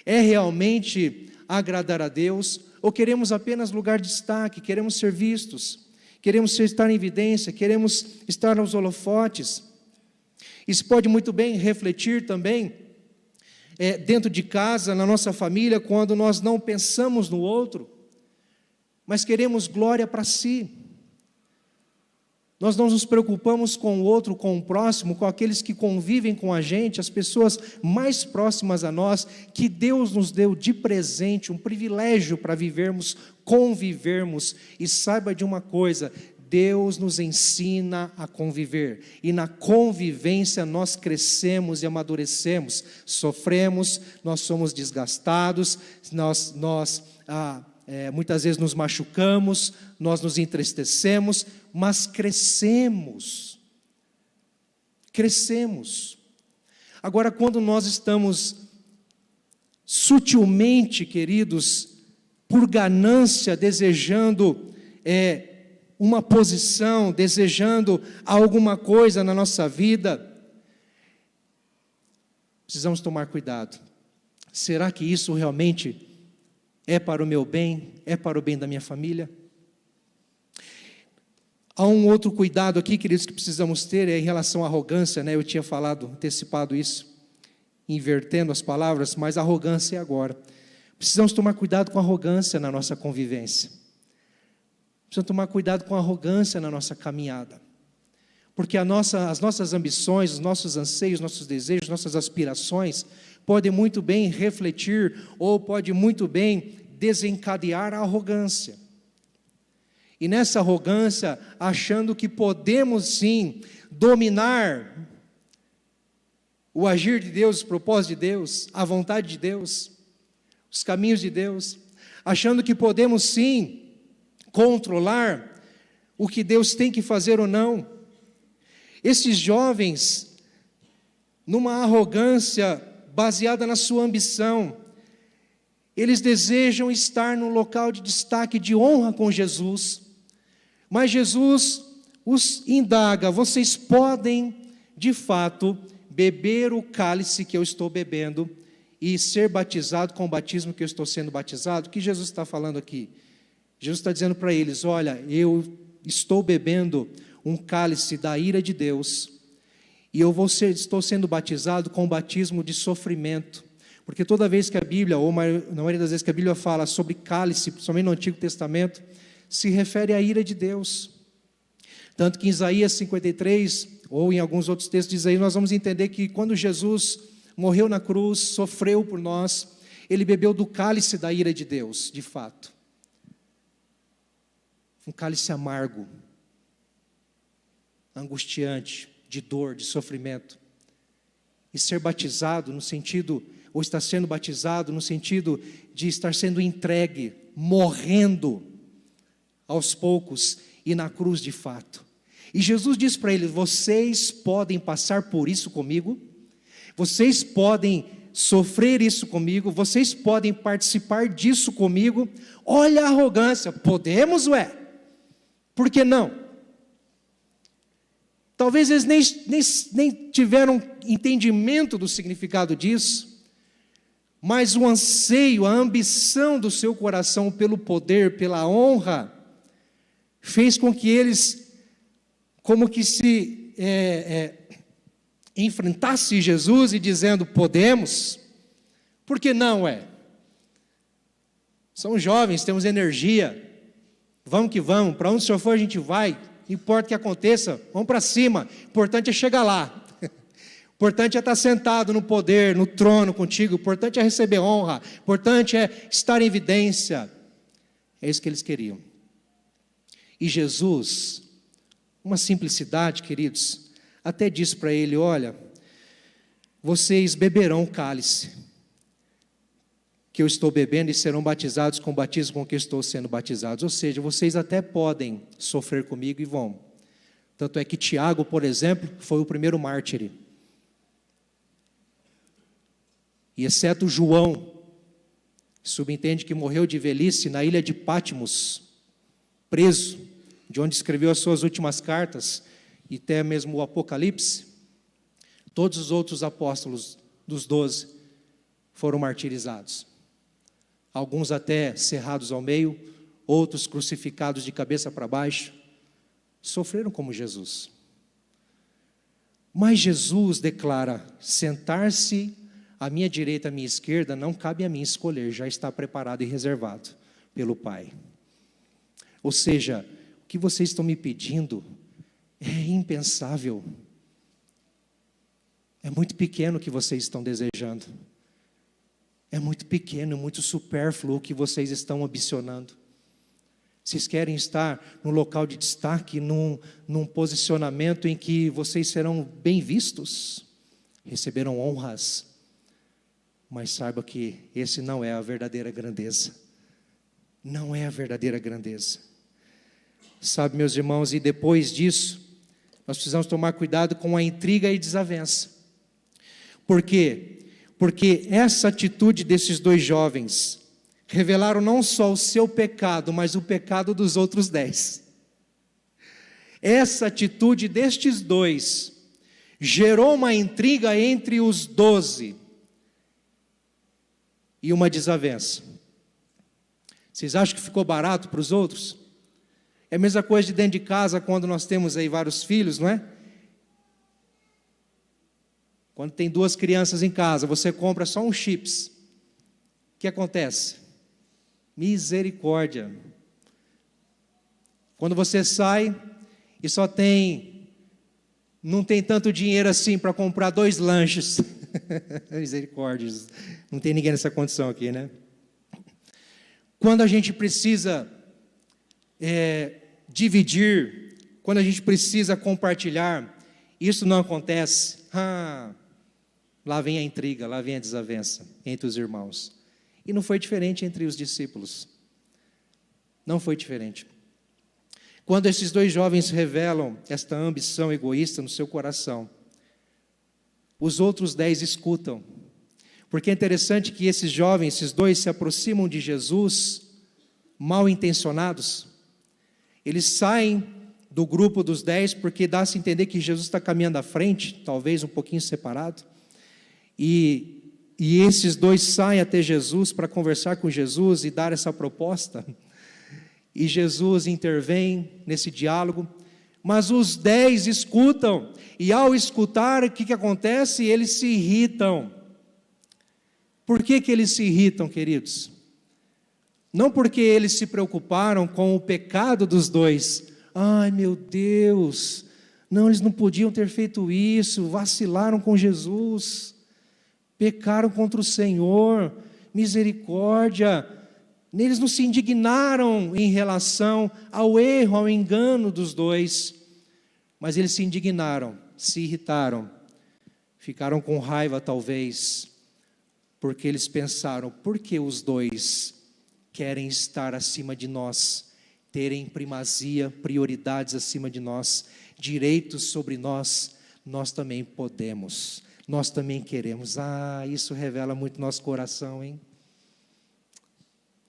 É realmente agradar a Deus? Ou queremos apenas lugar de destaque, queremos ser vistos, queremos estar em evidência, queremos estar nos holofotes? Isso pode muito bem refletir também dentro de casa, na nossa família, quando nós não pensamos no outro, mas queremos glória para si. Nós não nos preocupamos com o outro, com o próximo, com aqueles que convivem com a gente, as pessoas mais próximas a nós, que Deus nos deu de presente, um privilégio para vivermos, convivermos. E saiba de uma coisa: Deus nos ensina a conviver, e na convivência nós crescemos e amadurecemos, sofremos, nós somos desgastados, nós muitas vezes nos machucamos, nós nos entristecemos, mas crescemos. Agora, quando nós estamos sutilmente, queridos, por ganância, desejando uma posição, desejando alguma coisa na nossa vida, precisamos tomar cuidado. Será que isso realmente é para o meu bem? É para o bem da minha família? Há um outro cuidado aqui, queridos, que precisamos ter, em relação à arrogância, né? Eu tinha antecipado isso, invertendo as palavras, mas arrogância é agora. Precisamos tomar cuidado com a arrogância na nossa convivência. Precisamos tomar cuidado com a arrogância na nossa caminhada, porque as nossas ambições, os nossos anseios, nossos desejos, nossas aspirações, podem muito bem refletir, ou pode muito bem desencadear a arrogância. E nessa arrogância, achando que podemos sim dominar o agir de Deus, os propósitos de Deus, a vontade de Deus, os caminhos de Deus, achando que podemos sim controlar o que Deus tem que fazer ou não. Esses jovens, numa arrogância baseada na sua ambição, eles desejam estar num local de destaque, de honra com Jesus, mas Jesus os indaga: vocês podem, de fato, beber o cálice que eu estou bebendo e ser batizado com o batismo que eu estou sendo batizado? O que Jesus está falando aqui? Jesus está dizendo para eles: olha, eu estou bebendo um cálice da ira de Deus, e estou sendo batizado com o batismo de sofrimento, porque toda vez que a Bíblia, ou na maioria das vezes que a Bíblia fala sobre cálice, principalmente no Antigo Testamento, se refere à ira de Deus. Tanto que em Isaías 53, ou em alguns outros textos de Isaías, nós vamos entender que quando Jesus morreu na cruz, sofreu por nós, ele bebeu do cálice da ira de Deus, de fato. Um cálice amargo, angustiante, de dor, de sofrimento. E ser batizado no sentido, ou estar sendo batizado no sentido de estar sendo entregue, morrendo aos poucos e na cruz de fato. E Jesus diz para eles: vocês podem passar por isso comigo, vocês podem sofrer isso comigo, vocês podem participar disso comigo. Olha a arrogância. Podemos, ué? Por que não? Talvez eles nem tiveram entendimento do significado disso, mas o anseio, a ambição do seu coração pelo poder, pela honra, fez com que eles, como que se enfrentassem Jesus e dizendo: podemos? Por que não, Somos jovens, temos energia, vamos que vamos, para onde o Senhor for a gente vai. Não importa o que aconteça, vamos para cima. O importante é chegar lá. O importante é estar sentado no poder, no trono contigo. O importante é receber honra. O importante é estar em evidência. É isso que eles queriam. E Jesus, uma simplicidade, queridos, até disse para ele: olha, vocês beberão o cálice que eu estou bebendo e serão batizados com o batismo com que eu estou sendo batizados. Ou seja, vocês até podem sofrer comigo e vão. Tanto é que Tiago, por exemplo, foi o primeiro mártir. E exceto João, subentende que morreu de velhice na ilha de Patmos, preso, de onde escreveu as suas últimas cartas, e até mesmo o Apocalipse. Todos os outros apóstolos dos 12 foram martirizados. Alguns até cerrados ao meio, outros crucificados de cabeça para baixo, sofreram como Jesus. Mas Jesus declara: sentar-se à minha direita, à minha esquerda, não cabe a mim escolher, já está preparado e reservado pelo Pai. Ou seja, o que vocês estão me pedindo é impensável, é muito pequeno o que vocês estão desejando. É muito pequeno, muito supérfluo o que vocês estão ambicionando. Vocês querem estar no local de destaque, num posicionamento em que vocês serão bem vistos, receberão honras, mas saiba que esse não é a verdadeira grandeza. Não é a verdadeira grandeza. Sabe, meus irmãos, e depois disso, nós precisamos tomar cuidado com a intriga e desavença. Por quê? Porque essa atitude desses dois jovens revelaram não só o seu pecado, mas o pecado dos outros 10. Essa atitude destes dois gerou uma intriga entre os 12 e uma desavença. Vocês acham que ficou barato para os outros? É a mesma coisa de dentro de casa, quando nós temos aí vários filhos, não é? Quando tem 2 crianças em casa, você compra só um chips. O que acontece? Misericórdia. Quando você sai e não tem tanto dinheiro assim para comprar 2 lanches. Misericórdia. Não tem ninguém nessa condição aqui, né? Quando a gente precisa dividir, quando a gente precisa compartilhar, isso não acontece. Lá vem a intriga, lá vem a desavença entre os irmãos. E não foi diferente entre os discípulos. Não foi diferente. Quando esses dois jovens revelam esta ambição egoísta no seu coração, os outros 10 escutam. Porque é interessante que esses jovens, esses dois, se aproximam de Jesus mal intencionados. Eles saem do grupo dos 10 porque dá-se a entender que Jesus está caminhando à frente, talvez um pouquinho separado. E esses dois saem até Jesus para conversar com Jesus e dar essa proposta. E Jesus intervém nesse diálogo, mas os 10 escutam, e ao escutar, o que acontece? Eles se irritam. Por que eles se irritam, queridos? Não porque eles se preocuparam com o pecado dos dois. Ai, meu Deus, não, eles não podiam ter feito isso, vacilaram com Jesus, pecaram contra o Senhor, misericórdia. Eles não se indignaram em relação ao erro, ao engano dos dois, mas eles se indignaram, se irritaram, ficaram com raiva talvez, porque eles pensaram: por que os dois querem estar acima de nós, terem primazia, prioridades acima de nós, direitos sobre nós? Nós também podemos, nós também queremos. Isso revela muito nosso coração, hein?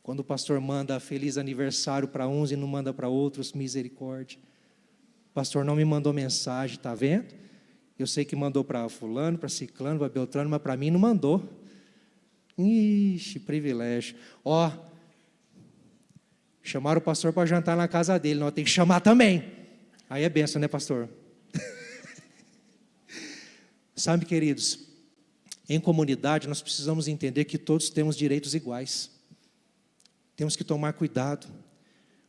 Quando o pastor manda feliz aniversário para uns e não manda para outros, misericórdia. O pastor não me mandou mensagem, está vendo? Eu sei que mandou para fulano, para ciclano, para beltrano, mas para mim não mandou. Ixi, privilégio. Chamaram o pastor para jantar na casa dele, nós temos que chamar também. Aí é benção, né, pastor? Sabe, queridos, em comunidade nós precisamos entender que todos temos direitos iguais. Temos que tomar cuidado,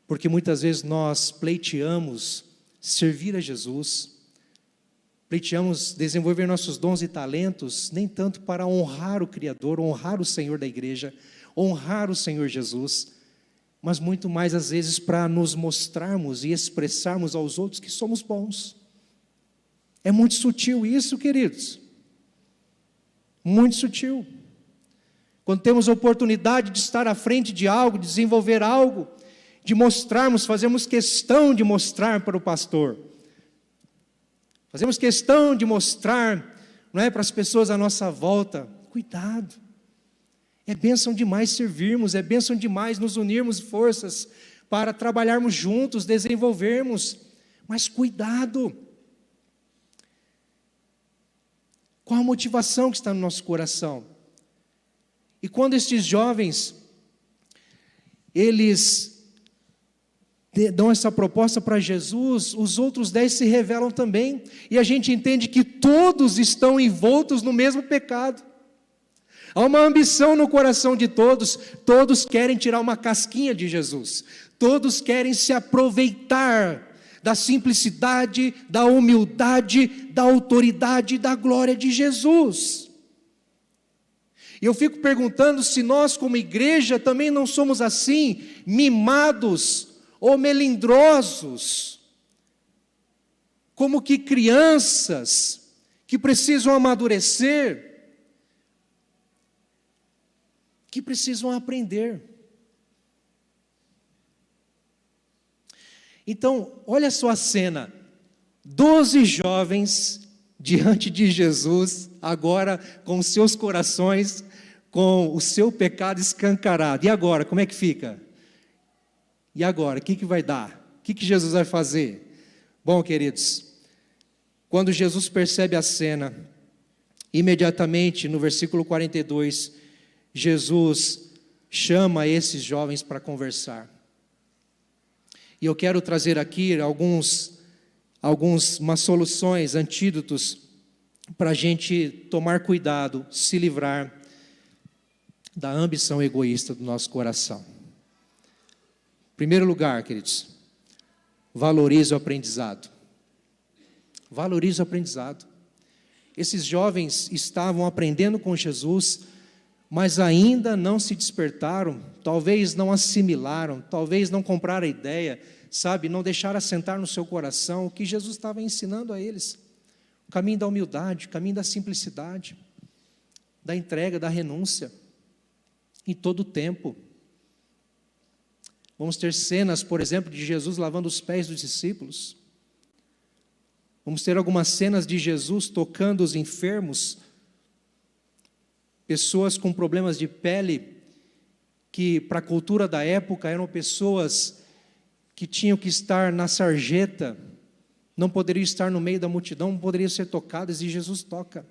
porque muitas vezes nós pleiteamos servir a Jesus, pleiteamos desenvolver nossos dons e talentos, nem tanto para honrar o Criador, honrar o Senhor da igreja, honrar o Senhor Jesus, mas muito mais às vezes para nos mostrarmos e expressarmos aos outros que somos bons. É muito sutil isso, queridos, muito sutil. Quando temos a oportunidade de estar à frente de algo, de desenvolver algo, de mostrarmos, fazemos questão de mostrar para o pastor. Fazemos questão de mostrar, não é, para as pessoas à nossa volta. Cuidado. É bênção demais servirmos, é bênção demais nos unirmos forças para trabalharmos juntos, desenvolvermos. Mas cuidado. Qual a motivação que está no nosso coração? E quando estes jovens, eles dão essa proposta para Jesus, os outros 10 se revelam também, e a gente entende que todos estão envoltos no mesmo pecado. Há uma ambição no coração de todos, todos querem tirar uma casquinha de Jesus, todos querem se aproveitar da simplicidade, da humildade, da autoridade e da glória de Jesus. E eu fico perguntando se nós como igreja também não somos assim, mimados ou melindrosos, como que crianças que precisam amadurecer, que precisam aprender. Então, olha só a cena, 12 jovens diante de Jesus, agora com seus corações, com o seu pecado escancarado. E agora, como é que fica? E agora, o que vai dar? O que Jesus vai fazer? Bom, queridos, quando Jesus percebe a cena, imediatamente no versículo 42, Jesus chama esses jovens para conversar. E eu quero trazer aqui algumas soluções, antídotos, para a gente tomar cuidado, se livrar da ambição egoísta do nosso coração. Em primeiro lugar, queridos, valorize o aprendizado. Valorize o aprendizado. Esses jovens estavam aprendendo com Jesus, mas ainda não se despertaram, talvez não assimilaram, talvez não compraram a ideia, sabe, não deixaram assentar no seu coração o que Jesus estava ensinando a eles. O caminho da humildade, o caminho da simplicidade, da entrega, da renúncia, em todo o tempo. Vamos ter cenas, por exemplo, de Jesus lavando os pés dos discípulos. Vamos ter algumas cenas de Jesus tocando os enfermos, pessoas com problemas de pele, que para a cultura da época eram pessoas que tinham que estar na sarjeta, não poderiam estar no meio da multidão, não poderiam ser tocadas, e Jesus toca.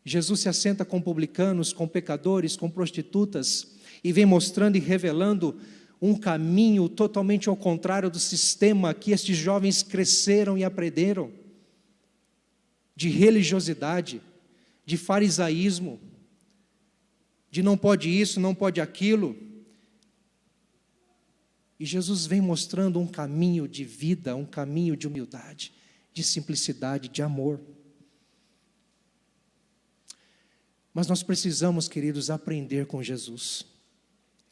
Jesus se assenta com publicanos, com pecadores, com prostitutas, e vem mostrando e revelando um caminho totalmente ao contrário do sistema que estes jovens cresceram e aprenderam, de religiosidade, de farisaísmo, de não pode isso, não pode aquilo. E Jesus vem mostrando um caminho de vida, um caminho de humildade, de simplicidade, de amor. Mas nós precisamos, queridos, aprender com Jesus.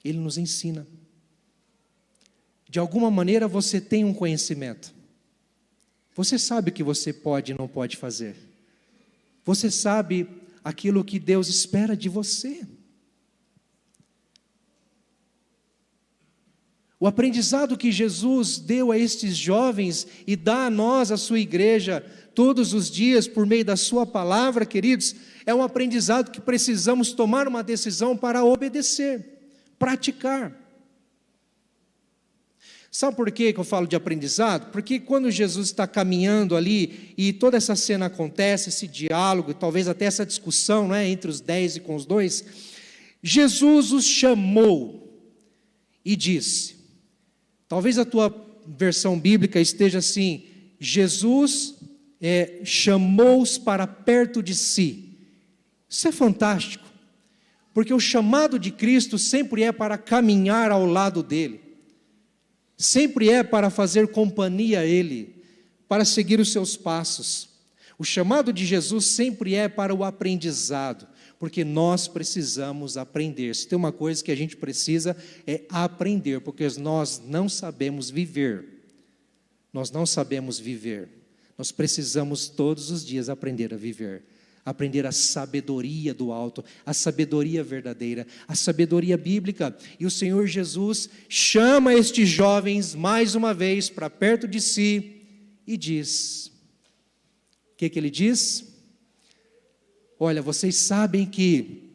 Ele nos ensina. De alguma maneira você tem um conhecimento. Você sabe o que você pode e não pode fazer. Você sabe aquilo que Deus espera de você. O aprendizado que Jesus deu a estes jovens e dá a nós, a sua igreja, todos os dias, por meio da sua palavra, queridos, é um aprendizado que precisamos tomar uma decisão para obedecer, praticar. Sabe por que eu falo de aprendizado? Porque quando Jesus está caminhando ali, e toda essa cena acontece, esse diálogo, talvez até essa discussão, entre os 10 e com os 2, Jesus os chamou e disse, talvez a tua versão bíblica esteja assim, Jesus chamou-os para perto de si. Isso é fantástico, porque o chamado de Cristo sempre é para caminhar ao lado dele, sempre é para fazer companhia a ele, para seguir os seus passos. O chamado de Jesus sempre é para o aprendizado, porque nós precisamos aprender. Se tem uma coisa que a gente precisa é aprender, porque nós não sabemos viver. Nós não sabemos viver. Nós precisamos todos os dias aprender a viver. Aprender a sabedoria do alto, a sabedoria verdadeira, a sabedoria bíblica. E o Senhor Jesus chama estes jovens mais uma vez para perto de si e diz, o que ele diz? Olha, vocês sabem que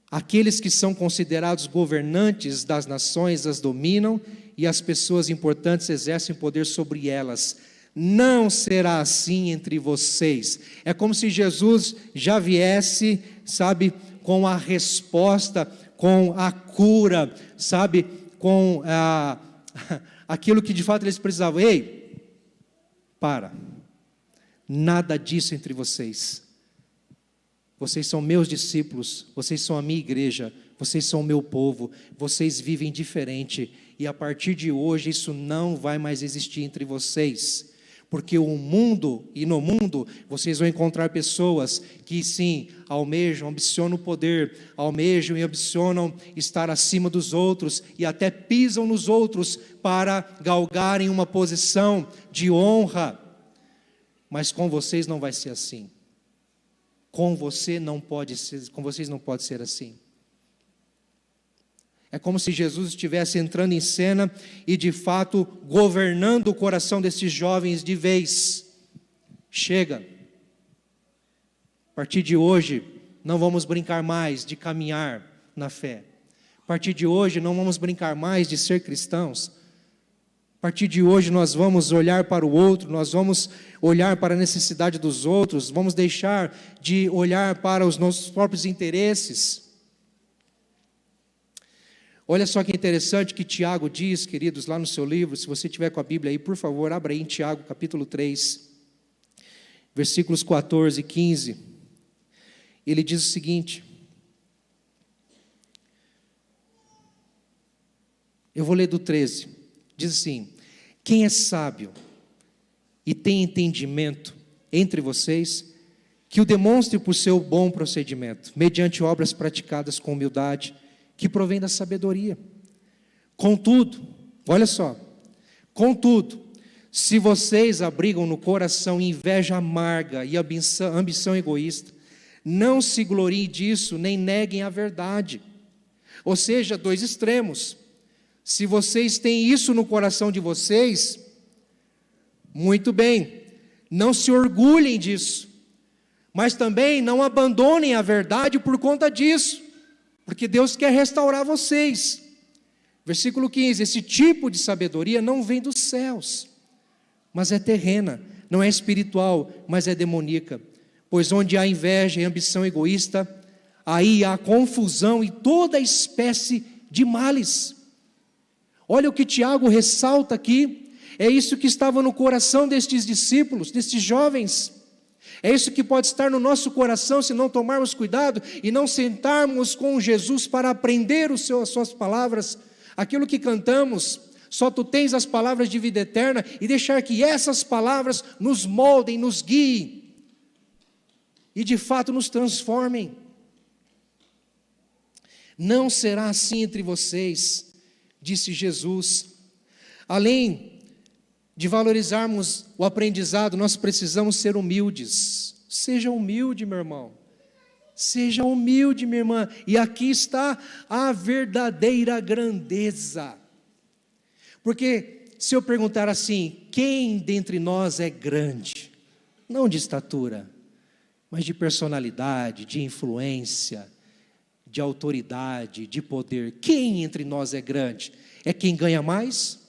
aqueles que são considerados governantes das nações as dominam e as pessoas importantes exercem poder sobre elas. Não será assim entre vocês. É como se Jesus já viesse, sabe, com a resposta, com a cura, sabe, com aquilo que de fato eles precisavam. Ei, para. Nada disso entre vocês. Vocês são meus discípulos, vocês são a minha igreja, vocês são o meu povo, vocês vivem diferente, e a partir de hoje isso não vai mais existir entre vocês, porque no mundo vocês vão encontrar pessoas que sim, almejam, ambicionam o poder, almejam e ambicionam estar acima dos outros, e até pisam nos outros para galgarem uma posição de honra. Mas com vocês não vai ser assim. Com vocês não pode ser assim. É como se Jesus estivesse entrando em cena e de fato governando o coração desses jovens de vez. Chega. A partir de hoje não vamos brincar mais de caminhar na fé. A partir de hoje não vamos brincar mais de ser cristãos. A partir de hoje nós vamos olhar para o outro, nós vamos olhar para a necessidade dos outros, vamos deixar de olhar para os nossos próprios interesses. Olha só que interessante que Tiago diz, queridos, lá no seu livro, se você tiver com a Bíblia aí, por favor, abra aí em Tiago, capítulo 3, versículos 14 e 15. Ele diz o seguinte, eu vou ler do 13, diz assim, quem é sábio e tem entendimento entre vocês, que o demonstre por seu bom procedimento, mediante obras praticadas com humildade, que provém da sabedoria. Contudo, olha só, contudo, se vocês abrigam no coração inveja amarga e ambição egoísta, não se gloriem disso, nem neguem a verdade. Ou seja, dois extremos. Se vocês têm isso no coração de vocês, muito bem, não se orgulhem disso, mas também não abandonem a verdade por conta disso, porque Deus quer restaurar vocês. Versículo 15, esse tipo de sabedoria não vem dos céus, mas é terrena, não é espiritual, mas é demoníaca. Pois onde há inveja e ambição egoísta, aí há confusão e toda espécie de males. Olha o que Tiago ressalta aqui, é isso que estava no coração destes discípulos, destes jovens. É isso que pode estar no nosso coração se não tomarmos cuidado e não sentarmos com Jesus para aprender as suas palavras, aquilo que cantamos, só tu tens as palavras de vida eterna, e deixar que essas palavras nos moldem, nos guiem, e de fato nos transformem. Não será assim entre vocês, disse Jesus. Além de valorizarmos o aprendizado, nós precisamos ser humildes. Seja humilde, meu irmão. Seja humilde, minha irmã. E aqui está a verdadeira grandeza. Porque se eu perguntar assim, quem dentre nós é grande? Não de estatura, mas de personalidade, de influência, de autoridade, de poder. Quem entre nós é grande? É quem ganha mais?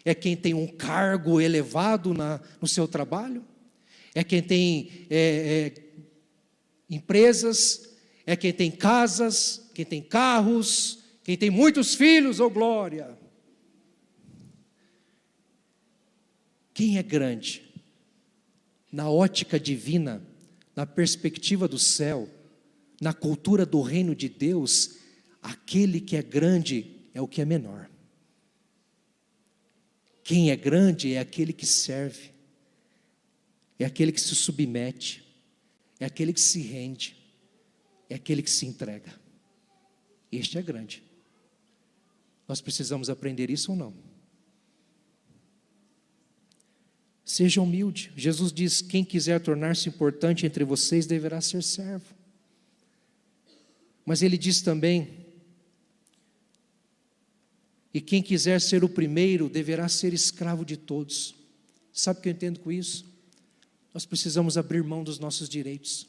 É quem tem um cargo elevado no seu trabalho? É quem tem empresas? É quem tem casas? Quem tem carros? Quem tem muitos filhos? Oh glória! Quem é grande? Na ótica divina, na perspectiva do céu, na cultura do reino de Deus, aquele que é grande é o que é menor. Quem é grande é aquele que serve, é aquele que se submete, é aquele que se rende, é aquele que se entrega. Este é grande. Nós precisamos aprender isso ou não? Seja humilde. Jesus diz: quem quiser tornar-se importante entre vocês deverá ser servo. Mas ele diz também: e quem quiser ser o primeiro deverá ser escravo de todos. Sabe o que eu entendo com isso? Nós precisamos abrir mão dos nossos direitos.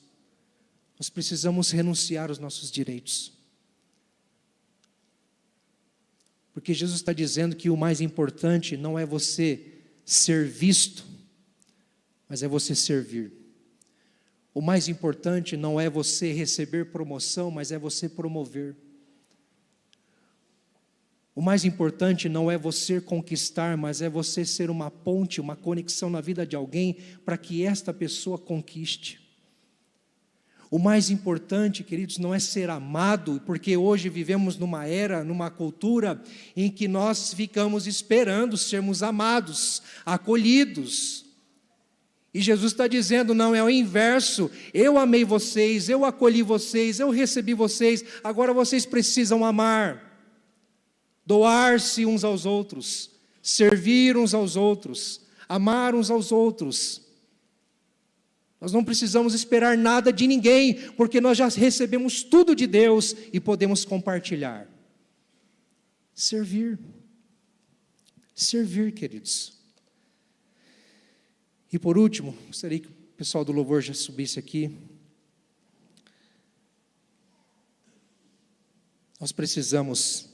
Nós precisamos renunciar aos nossos direitos. Porque Jesus está dizendo que o mais importante não é você ser visto, mas é você servir. O mais importante não é você receber promoção, mas é você promover. O mais importante não é você conquistar, mas é você ser uma ponte, uma conexão na vida de alguém, para que esta pessoa conquiste. O mais importante, queridos, não é ser amado, porque hoje vivemos numa era, numa cultura, em que nós ficamos esperando sermos amados, acolhidos. E Jesus está dizendo, não, é o inverso. Eu amei vocês, eu acolhi vocês, eu recebi vocês, agora vocês precisam amar. Doar-se uns aos outros, servir uns aos outros, amar uns aos outros. Nós não precisamos esperar nada de ninguém, porque nós já recebemos tudo de Deus e podemos compartilhar. Servir. Servir, queridos. E por último, gostaria que o pessoal do louvor já subisse aqui. Nós precisamos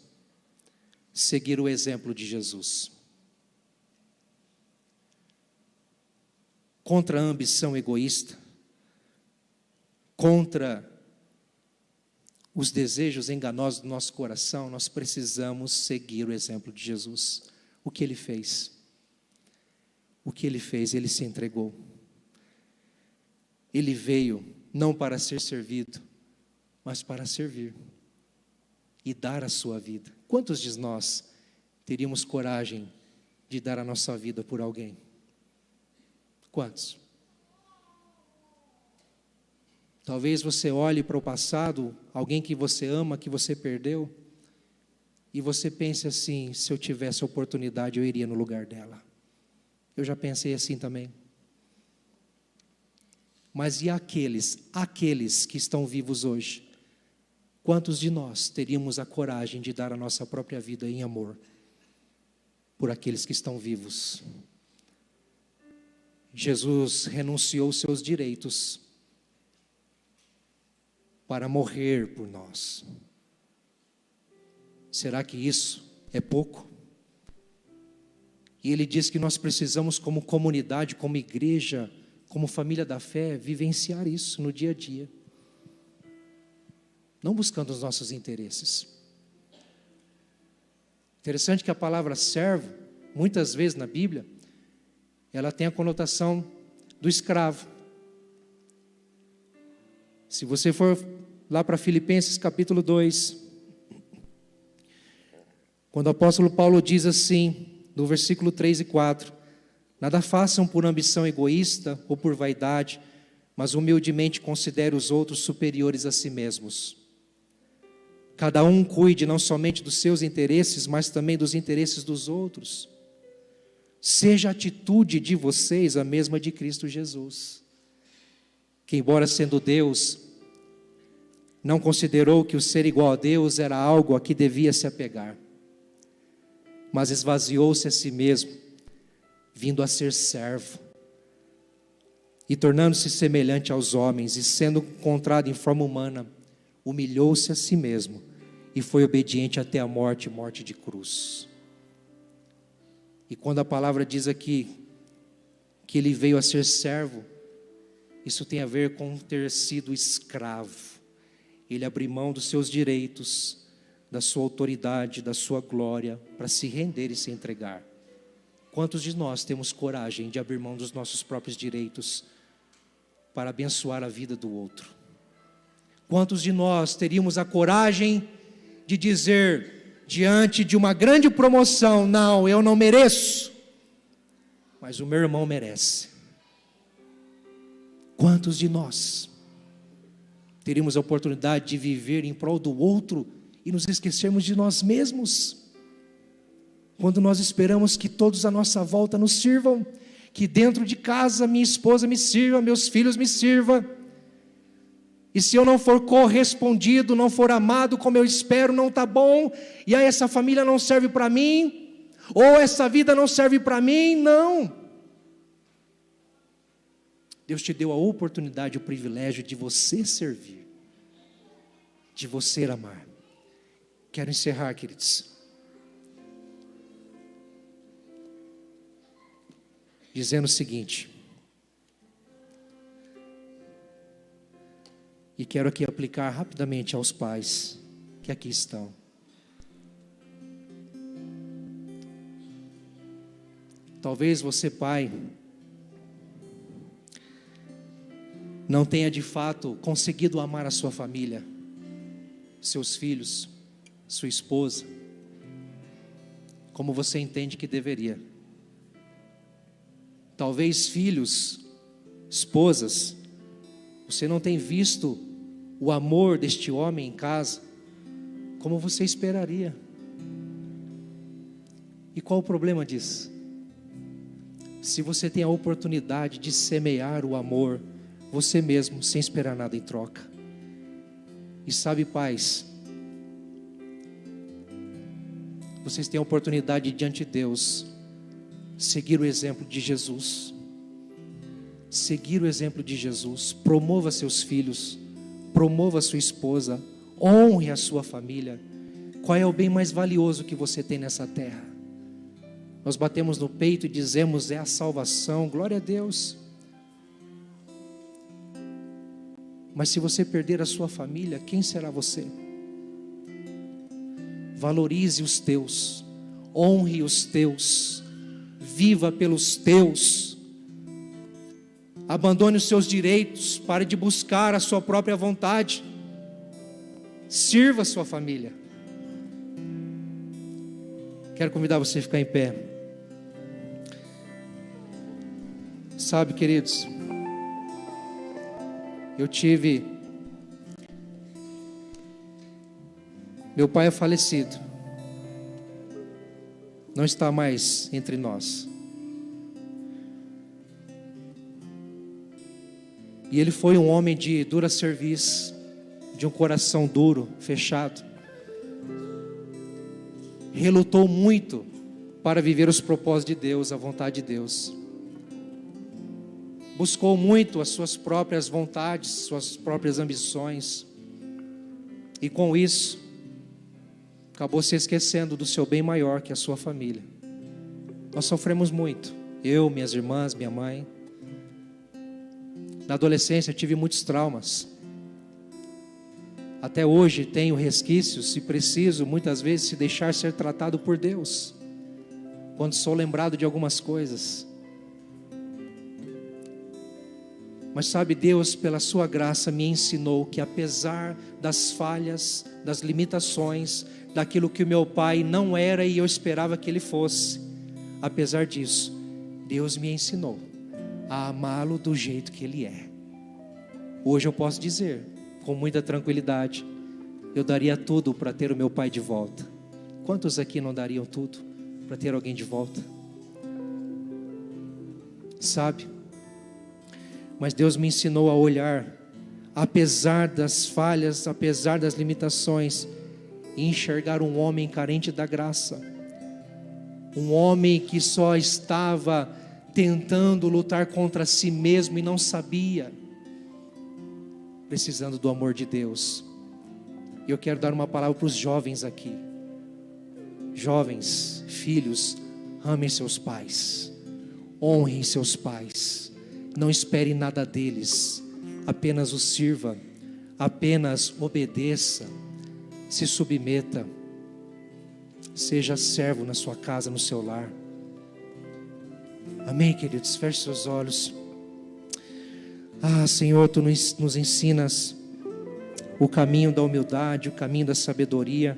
seguir o exemplo de Jesus. Contra a ambição egoísta, contra os desejos enganosos do nosso coração, nós precisamos seguir o exemplo de Jesus. O que ele fez? O que ele fez? Ele se entregou. Ele veio não para ser servido, mas para servir e dar a sua vida. Quantos de nós teríamos coragem de dar a nossa vida por alguém? Quantos? Talvez você olhe para o passado, alguém que você ama, que você perdeu, e você pense assim: se eu tivesse a oportunidade, eu iria no lugar dela. Eu já pensei assim também. Mas e aqueles que estão vivos hoje? Quantos de nós teríamos a coragem de dar a nossa própria vida em amor por aqueles que estão vivos? Jesus renunciou seus direitos para morrer por nós. Será que isso é pouco? E ele diz que nós precisamos, como comunidade, como igreja, como família da fé, vivenciar isso no dia a dia. Não buscando os nossos interesses. Interessante que a palavra servo, muitas vezes na Bíblia, ela tem a conotação do escravo. Se você for lá para Filipenses capítulo 2, quando o apóstolo Paulo diz assim, no versículo 3 e 4, nada façam por ambição egoísta ou por vaidade, mas humildemente considere os outros superiores a si mesmos. Cada um cuide não somente dos seus interesses, mas também dos interesses dos outros. Seja a atitude de vocês a mesma de Cristo Jesus, que embora sendo Deus, não considerou que o ser igual a Deus era algo a que devia se apegar, mas esvaziou-se a si mesmo, vindo a ser servo, e tornando-se semelhante aos homens, e sendo encontrado em forma humana, humilhou-se a si mesmo, e foi obediente até a morte, morte de cruz. E quando a palavra diz aqui, que ele veio a ser servo, isso tem a ver com ter sido escravo. Ele abriu mão dos seus direitos, da sua autoridade, da sua glória, para se render e se entregar. Quantos de nós temos coragem de abrir mão dos nossos próprios direitos para abençoar a vida do outro? Quantos de nós teríamos a coragem de dizer, diante de uma grande promoção, não, eu não mereço, mas o meu irmão merece? Quantos de nós teríamos a oportunidade de viver em prol do outro e nos esquecermos de nós mesmos? Quando nós esperamos que todos à nossa volta nos sirvam, que dentro de casa minha esposa me sirva, meus filhos me sirvam, e se eu não for correspondido, não for amado como eu espero, não está bom, e aí essa família não serve para mim, ou essa vida não serve para mim, não. Deus te deu a oportunidade, o privilégio de você servir, de você amar. Quero encerrar, queridos, dizendo o seguinte, e quero aqui aplicar rapidamente aos pais que aqui estão. Talvez você, pai, não tenha de fato conseguido amar a sua família, seus filhos, sua esposa, como você entende que deveria. Talvez filhos, esposas, você não tem visto o amor deste homem em casa como você esperaria. E qual o problema disso? Se você tem a oportunidade de semear o amor, você mesmo, sem esperar nada em troca. E sabe, pais, vocês têm a oportunidade diante de Deus, seguir o exemplo de Jesus. Seguir o exemplo de Jesus. Promova seus filhos, promova sua esposa, honre a sua família. Qual é o bem mais valioso que você tem nessa terra? Nós batemos no peito e dizemos, é a salvação, glória a Deus. Mas se você perder a sua família, quem será você? Valorize os teus, honre os teus, viva pelos teus. Abandone os seus direitos, pare de buscar a sua própria vontade. Sirva a sua família. Quero convidar você a ficar em pé. Sabe, queridos, meu pai é falecido, não está mais entre nós. E ele foi um homem de dura serviço, de um coração duro, fechado. Relutou muito para viver os propósitos de Deus, a vontade de Deus. Buscou muito as suas próprias vontades, suas próprias ambições. E com isso, acabou se esquecendo do seu bem maior, que é a sua família. Nós sofremos muito. Eu, minhas irmãs, minha mãe. Na adolescência eu tive muitos traumas. Até hoje tenho resquícios e preciso muitas vezes se deixar ser tratado por Deus, quando sou lembrado de algumas coisas. Mas sabe, Deus, pela sua graça, me ensinou que apesar das falhas, das limitações, daquilo que o meu pai não era e eu esperava que ele fosse, apesar disso, Deus me ensinou a amá-lo do jeito que ele é. Hoje eu posso dizer, com muita tranquilidade, eu daria tudo para ter o meu pai de volta. Quantos aqui não dariam tudo para ter alguém de volta? Sabe? Mas Deus me ensinou a olhar, apesar das falhas, apesar das limitações, e enxergar um homem carente da graça. Um homem que só estava tentando lutar contra si mesmo e não sabia, precisando do amor de Deus. E eu quero dar uma palavra para os jovens aqui. Jovens, filhos, amem seus pais, honrem seus pais, não espere nada deles, apenas os sirva, apenas obedeça, se submeta, seja servo na sua casa, no seu lar. Amém, queridos? Feche seus olhos. Senhor, Tu nos ensinas o caminho da humildade, o caminho da sabedoria.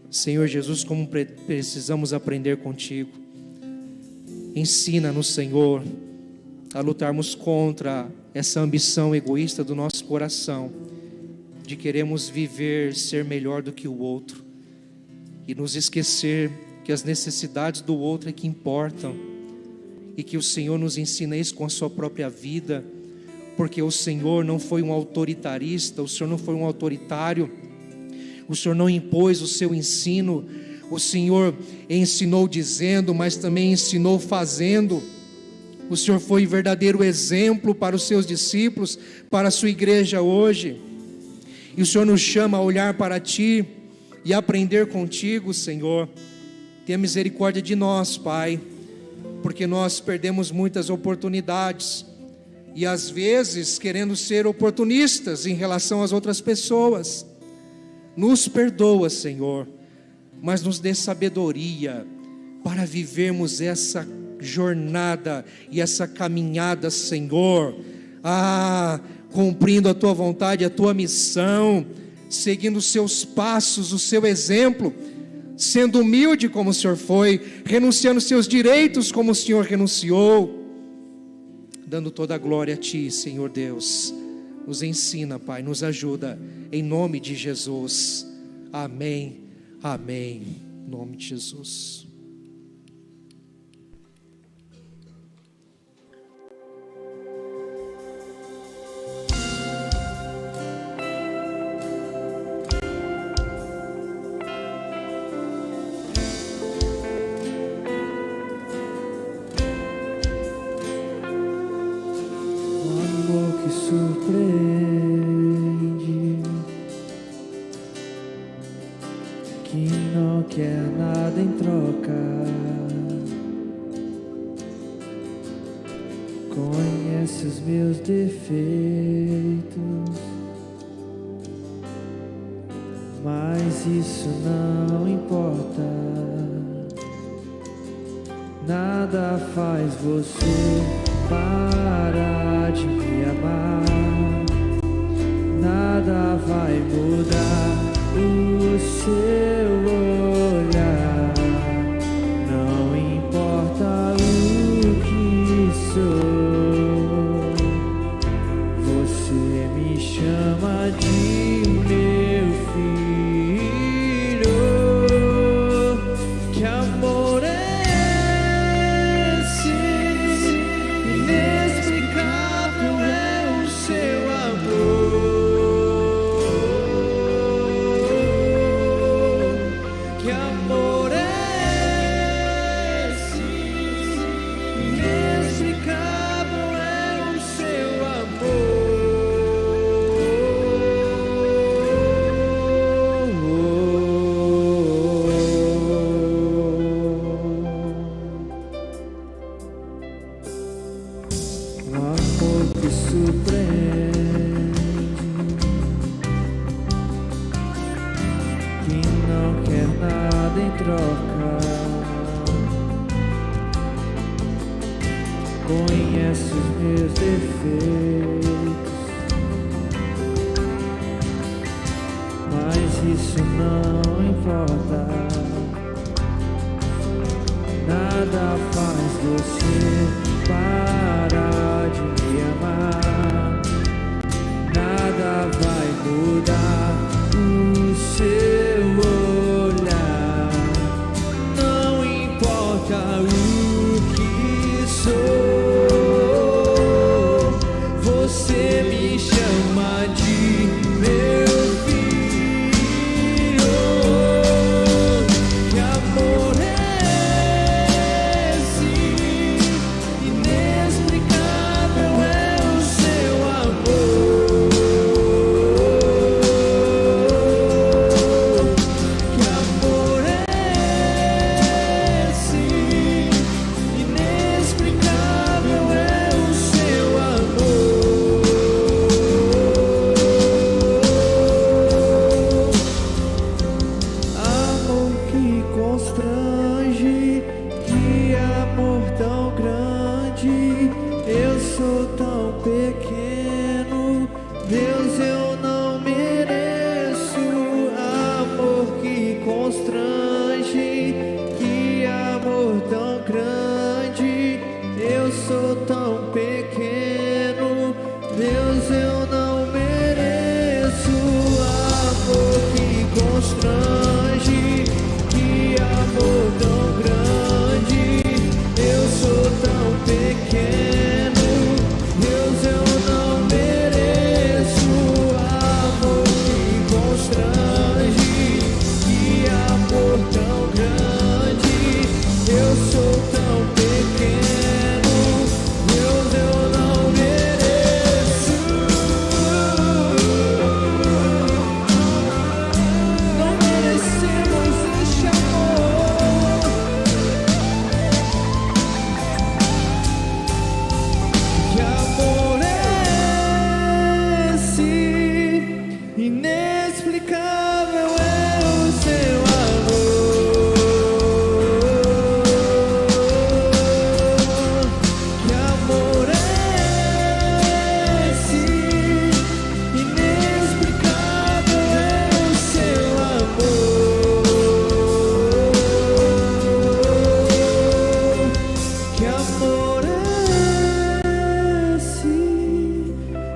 Senhor Jesus, como precisamos aprender contigo. Ensina-nos, Senhor, a lutarmos contra essa ambição egoísta do nosso coração, de queremos viver, ser melhor do que o outro, e nos esquecer que as necessidades do outro é que importam, e que o Senhor nos ensina isso com a sua própria vida, porque o Senhor não foi um autoritarista, o Senhor não foi um autoritário, o Senhor não impôs o seu ensino, o Senhor ensinou dizendo, mas também ensinou fazendo. O Senhor foi verdadeiro exemplo para os seus discípulos, para a sua igreja hoje. E o Senhor nos chama a olhar para Ti e aprender contigo, Senhor. Tenha misericórdia de nós, Pai, porque nós perdemos muitas oportunidades e às vezes querendo ser oportunistas em relação às outras pessoas. Nos perdoa, Senhor, mas nos dê sabedoria para vivermos essa jornada e essa caminhada, Senhor, cumprindo a Tua vontade, a Tua missão, seguindo os Seus passos, o Seu exemplo, sendo humilde como o Senhor foi, renunciando aos seus direitos como o Senhor renunciou, dando toda a glória a Ti, Senhor Deus. Nos ensina, Pai, nos ajuda, em nome de Jesus. Amém, amém, em nome de Jesus. Surpreende, que não quer nada em troca, conhece os meus defeitos, mas isso não importa. Nada faz você parar de me amar, nada vai mudar o seu olhar, não importa o que sou, você me chama de meu filho. Que amor é inexplicável é o seu amor. isso não importa. Nada faz você parar de me amar. Nada vai mudar o seu olhar. Não importa o que sou, você me chama de meu filho. Que amor é esse? Inexplicável é o seu amor. Que amor é esse? Inexplicável é o seu amor. Amor que constrange, que amor tão grande. Eu sou tão pequeno, Deus, eu não mereço. Amor que constrange, que amor tão grande. Eu sou tão pequeno, Deus, eu não mereço. Amor que constrange, que amor tão grande. Eu sou tão pequeno, Deus, eu não mereço. Amor que constrange, que amor tão grande. Eu sou tão pequeno, Deus, eu não mereço. Não merecemos este amor. Que amor é esse? Inexplicável é o seu amor. Que amor é esse? Inexplicável é o seu amor. Que amor é esse?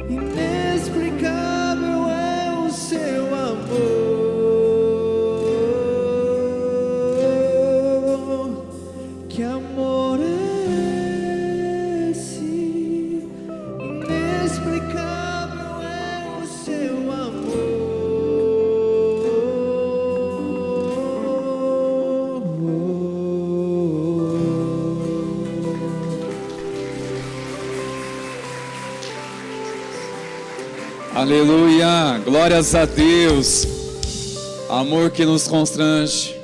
Inexplicável é o seu amor. Que amor é esse? Inexplicável é o seu amor. Aleluia, glórias a Deus. Amor que nos constrange,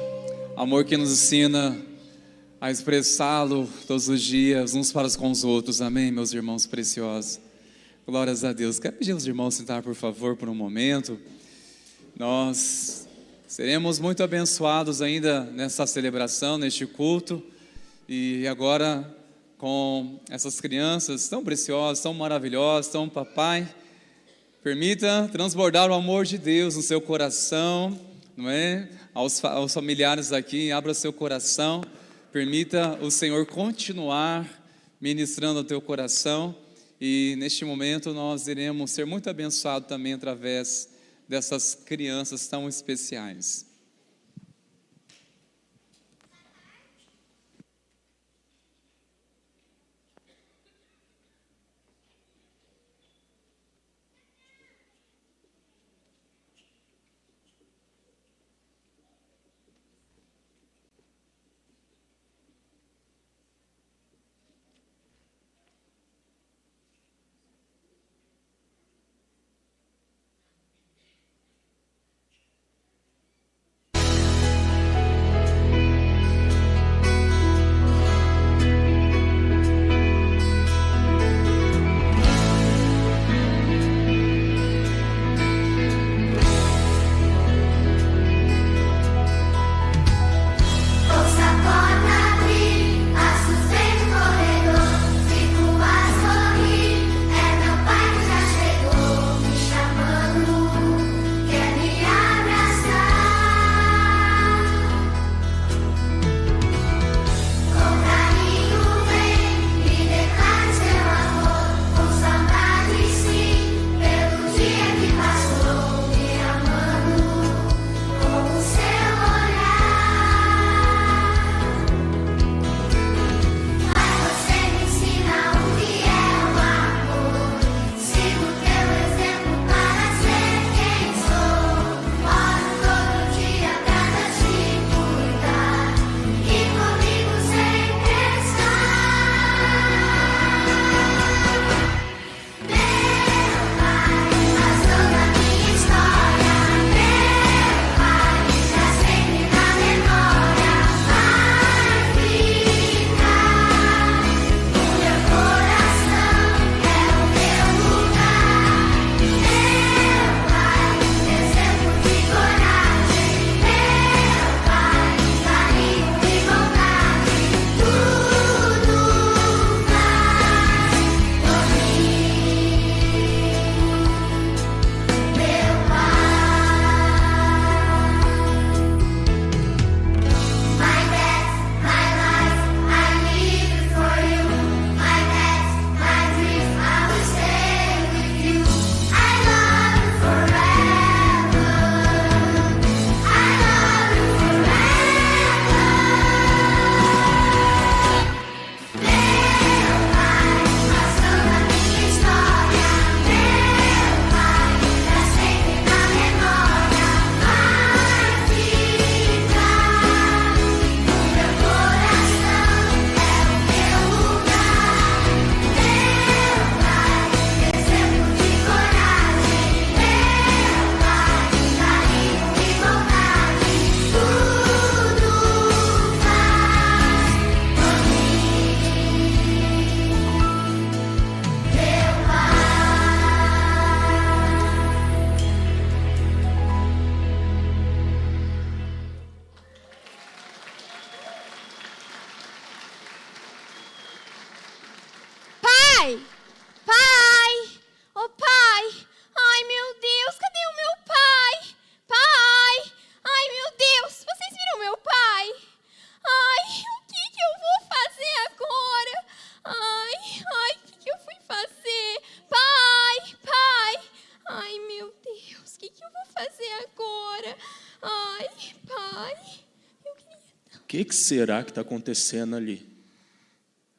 amor que nos ensina a expressá-lo todos os dias, uns para com os outros. Amém, meus irmãos preciosos. Glórias a Deus. Quero pedir aos irmãos sentar, por favor, por um momento. Nós seremos muito abençoados ainda nessa celebração, neste culto. E agora, com essas crianças tão preciosas, tão maravilhosas, tão papai, permita transbordar o amor de Deus no seu coração, não é? Aos familiares aqui, abra seu coração, permita o Senhor continuar ministrando ao teu coração, e neste momento nós iremos ser muito abençoados também através dessas crianças tão especiais. Deus, o que eu vou fazer agora? Ai, pai, eu queria... O que será que está acontecendo ali?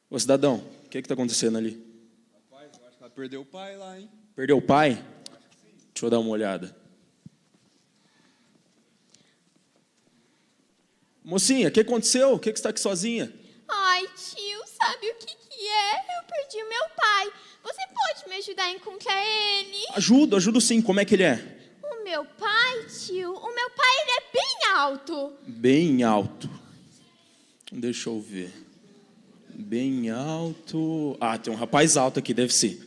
Ô, cidadão, o que está acontecendo ali? Rapaz, eu acho que ela perdeu o pai lá, hein? Perdeu o pai? Deixa eu dar uma olhada. Mocinha, o que aconteceu? O que você está aqui sozinha? Ai, tio, sabe o que é? Eu perdi o meu pai. Você pode me ajudar a encontrar ele? Ajudo sim. Como é que ele é? O meu pai, tio, o meu pai, ele é bem alto. Bem alto. Deixa eu ver. Bem alto. Ah, tem um rapaz alto aqui, deve ser.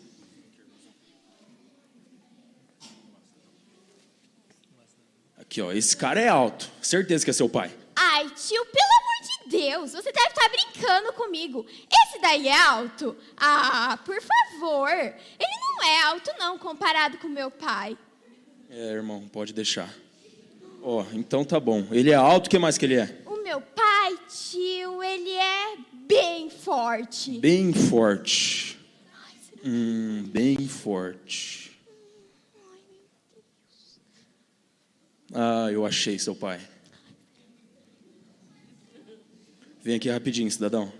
Aqui, ó. Esse cara é alto. Certeza que é seu pai. Ai, tio, pelo amor de Deus, você deve estar brincando comigo. Esse daí é alto? Ah, por favor. Ele não é alto, não, comparado com meu pai. É, irmão, pode deixar. Ó, então tá bom. Ele é alto, o que mais que ele é? O meu pai, tio, ele é bem forte. Bem forte. Bem forte. Ah, eu achei seu pai. Vem aqui rapidinho, cidadão.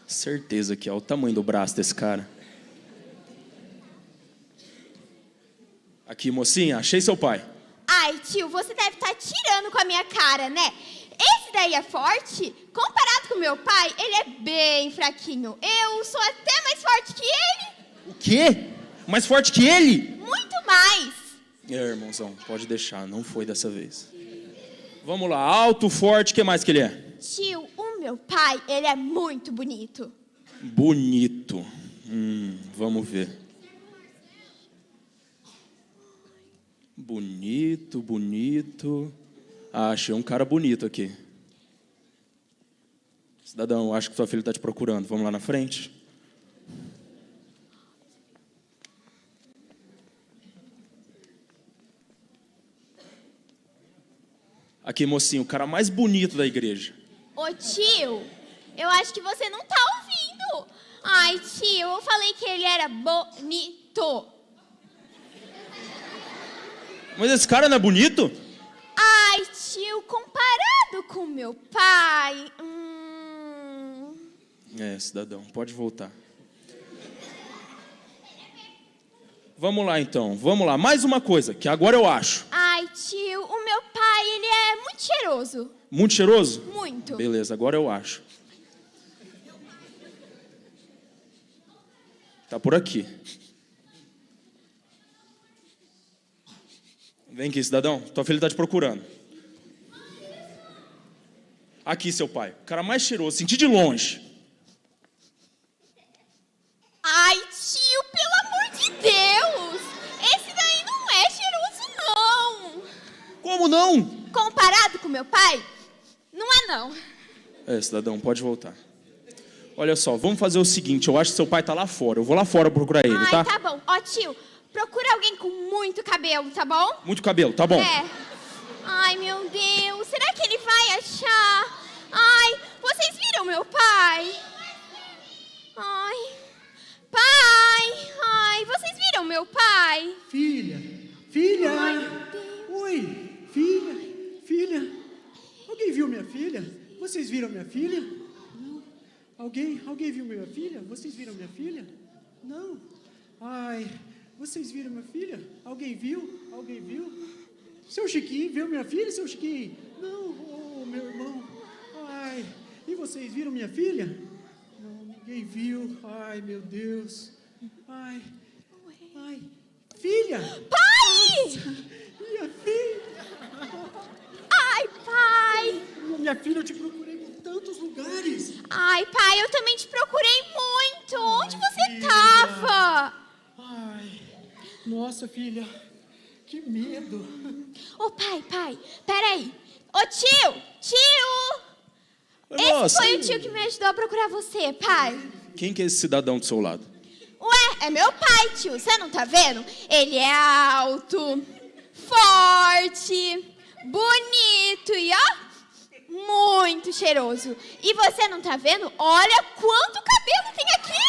Certeza que é o tamanho do braço desse cara. Aqui, mocinha, achei seu pai. Ai, tio, você deve estar tirando com a minha cara, né? Esse daí é forte? Comparado com meu pai, ele é bem fraquinho. Eu sou até mais forte que ele. O quê? Mais forte que ele? Muito mais. É, irmãozão, pode deixar, não foi dessa vez. Vamos lá, alto, forte, o que mais que ele é? Tio, o meu pai, ele é muito bonito. Bonito. Vamos ver. Bonito. Ah, achei um cara bonito aqui. Cidadão, acho que sua filha está te procurando. Vamos lá na frente? Aqui, mocinho, o cara mais bonito da igreja. Ô, tio, eu acho que você não tá ouvindo. Ai, tio, eu falei que ele era bonito. Mas esse cara não é bonito? Ai, tio, comparado com meu pai... É, cidadão, pode voltar. Vamos lá, então. Vamos lá. Mais uma coisa, que agora eu acho. Ai, tio, o meu pai, ele é muito cheiroso. Muito cheiroso? Muito. Beleza, agora eu acho. Tá por aqui. Vem aqui, cidadão. Tua filha tá te procurando. Aqui, seu pai. O cara mais cheiroso. Senti de longe. Ai, tio, pelo amor de Deus. Esse daí não é cheiroso, não. Como não? Comparado com meu pai, não é não. É, cidadão, pode voltar. Olha só, vamos fazer o seguinte. Eu acho que seu pai tá lá fora. Eu vou lá fora procurar ele, Ai, tá? tá bom. Ó, tio, procura alguém com muito cabelo, tá bom? Muito cabelo, tá bom. É. Ai, meu Deus, será que ele vai achar? Ai, vocês viram meu pai? Ai, pai, vocês viram meu pai? Filha. Ai, meu Deus. Oi, filha. Alguém viu minha filha? Vocês viram minha filha? Não. Alguém viu minha filha? Vocês viram minha filha? Não. Ai, vocês viram minha filha? Alguém viu? Seu Chiquinho viu minha filha, seu Chiquinho? Não, oh, meu irmão. Ai, e vocês viram minha filha? Não, ninguém viu. Ai, meu Deus. Ai, filha! Pai! Minha filha! Ai, pai! Minha filha, eu te procurei em tantos lugares. Ai, pai, eu também te procurei muito. Onde você tava? Ai, nossa, filha, que medo. Ô, pai, peraí. Ô, tio! Esse Nossa. foi o tio que me ajudou a procurar você, pai. Quem que é esse cidadão do seu lado? Ué, é meu pai, tio. Você não tá vendo? Ele é alto, forte, bonito e, ó, muito cheiroso. E você não tá vendo? Olha quanto cabelo tem aqui.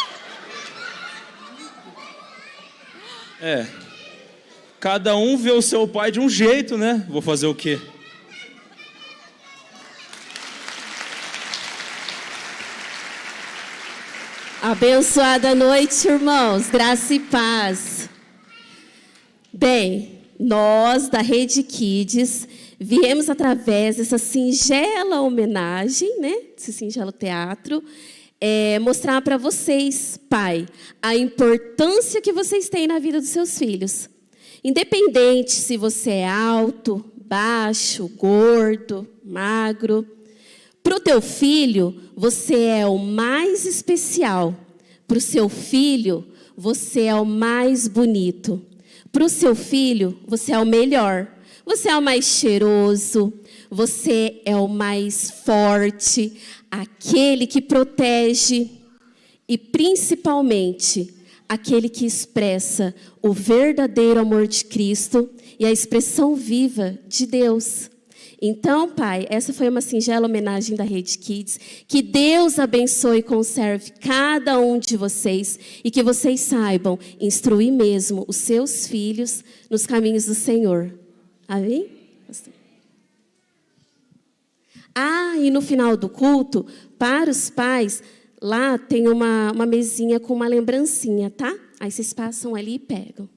Cada um vê o seu pai de um jeito, né? Vou fazer o quê? Abençoada noite, irmãos. Graça e paz. Bem, nós da Rede Kids viemos através dessa singela homenagem, né? Esse singelo teatro, mostrar para vocês, pai, a importância que vocês têm na vida dos seus filhos. Independente se você é alto, baixo, gordo, magro, para o teu filho, você é o mais especial. Para o seu filho, você é o mais bonito. Para o seu filho, você é o melhor. Você é o mais cheiroso. Você é o mais forte. Aquele que protege. E, principalmente, aquele que expressa o verdadeiro amor de Cristo e a expressão viva de Deus. Então, pai, essa foi uma singela homenagem da Rede Kids. Que Deus abençoe e conserve cada um de vocês e que vocês saibam instruir mesmo os seus filhos nos caminhos do Senhor. Amém? E no final do culto, para os pais, lá tem uma mesinha com uma lembrancinha, tá? Aí vocês passam ali e pegam.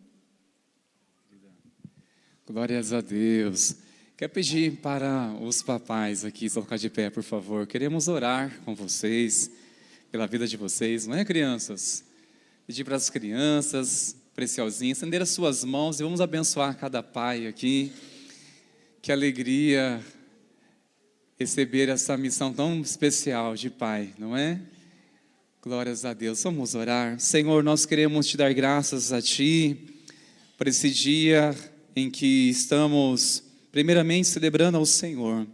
Glórias a Deus. Quero pedir para os papais aqui se colocar de pé, por favor. Queremos orar com vocês, pela vida de vocês, não é, crianças? Pedir para as crianças, preciosinhas, estender as suas mãos e vamos abençoar cada pai aqui. Que alegria receber essa missão tão especial de pai, não é? Glórias a Deus. Vamos orar. Senhor, nós queremos te dar graças a Ti por esse dia em que estamos, primeiramente, celebrando ao Senhor,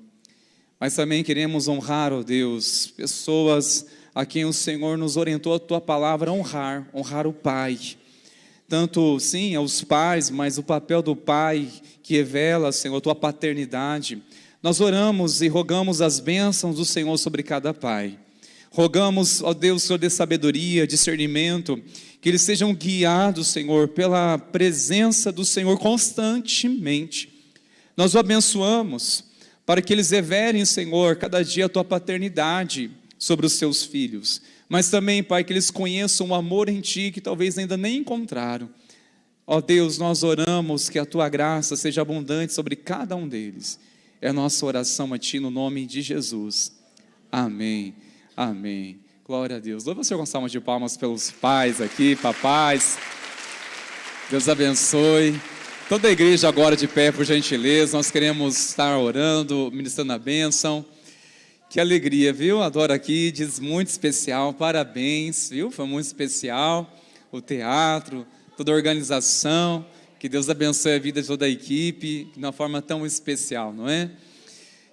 mas também queremos honrar, ó Deus, pessoas a quem o Senhor nos orientou a Tua palavra a honrar o Pai. Tanto, sim, aos pais, mas o papel do Pai que revela, Senhor, Tua paternidade. Nós oramos e rogamos as bênçãos do Senhor sobre cada pai. Rogamos, ó Deus, Senhor, de sabedoria, discernimento, que eles sejam guiados, Senhor, pela presença do Senhor constantemente. Nós o abençoamos para que eles revelem, Senhor, cada dia a Tua paternidade sobre os seus filhos. Mas também, Pai, que eles conheçam o amor em Ti que talvez ainda nem encontraram. Ó Deus, nós oramos que a Tua graça seja abundante sobre cada um deles. É a nossa oração a Ti no nome de Jesus. Amém. Amém. Glória a Deus. Louva o Senhor com salva de palmas pelos pais aqui, papais. Deus abençoe. Toda a igreja agora de pé, por gentileza. Nós queremos estar orando, ministrando a bênção. Que alegria, viu? Adoro aqui, diz muito especial. Parabéns, viu? Foi muito especial. O teatro, toda a organização. Que Deus abençoe a vida de toda a equipe de uma forma tão especial, não é?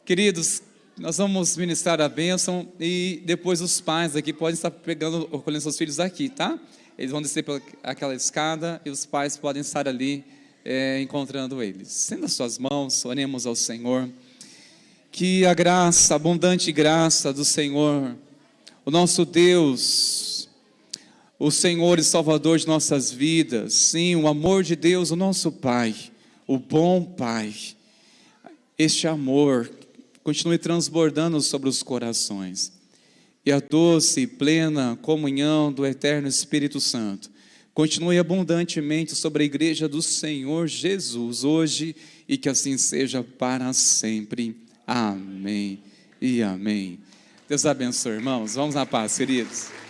Queridos, nós vamos ministrar a bênção e depois os pais aqui podem estar colhendo seus filhos aqui, tá? Eles vão descer por aquela escada e os pais podem estar ali encontrando eles. Estenda suas mãos, oremos ao Senhor. Que a graça, a abundante graça do Senhor, o nosso Deus, o Senhor e Salvador de nossas vidas, sim, o amor de Deus, o nosso Pai, o bom Pai, este amor continue transbordando sobre os corações, e a doce e plena comunhão do eterno Espírito Santo continue abundantemente sobre a igreja do Senhor Jesus, hoje, e que assim seja para sempre. Amém e amém. Deus abençoe, irmãos. Vamos na paz, queridos.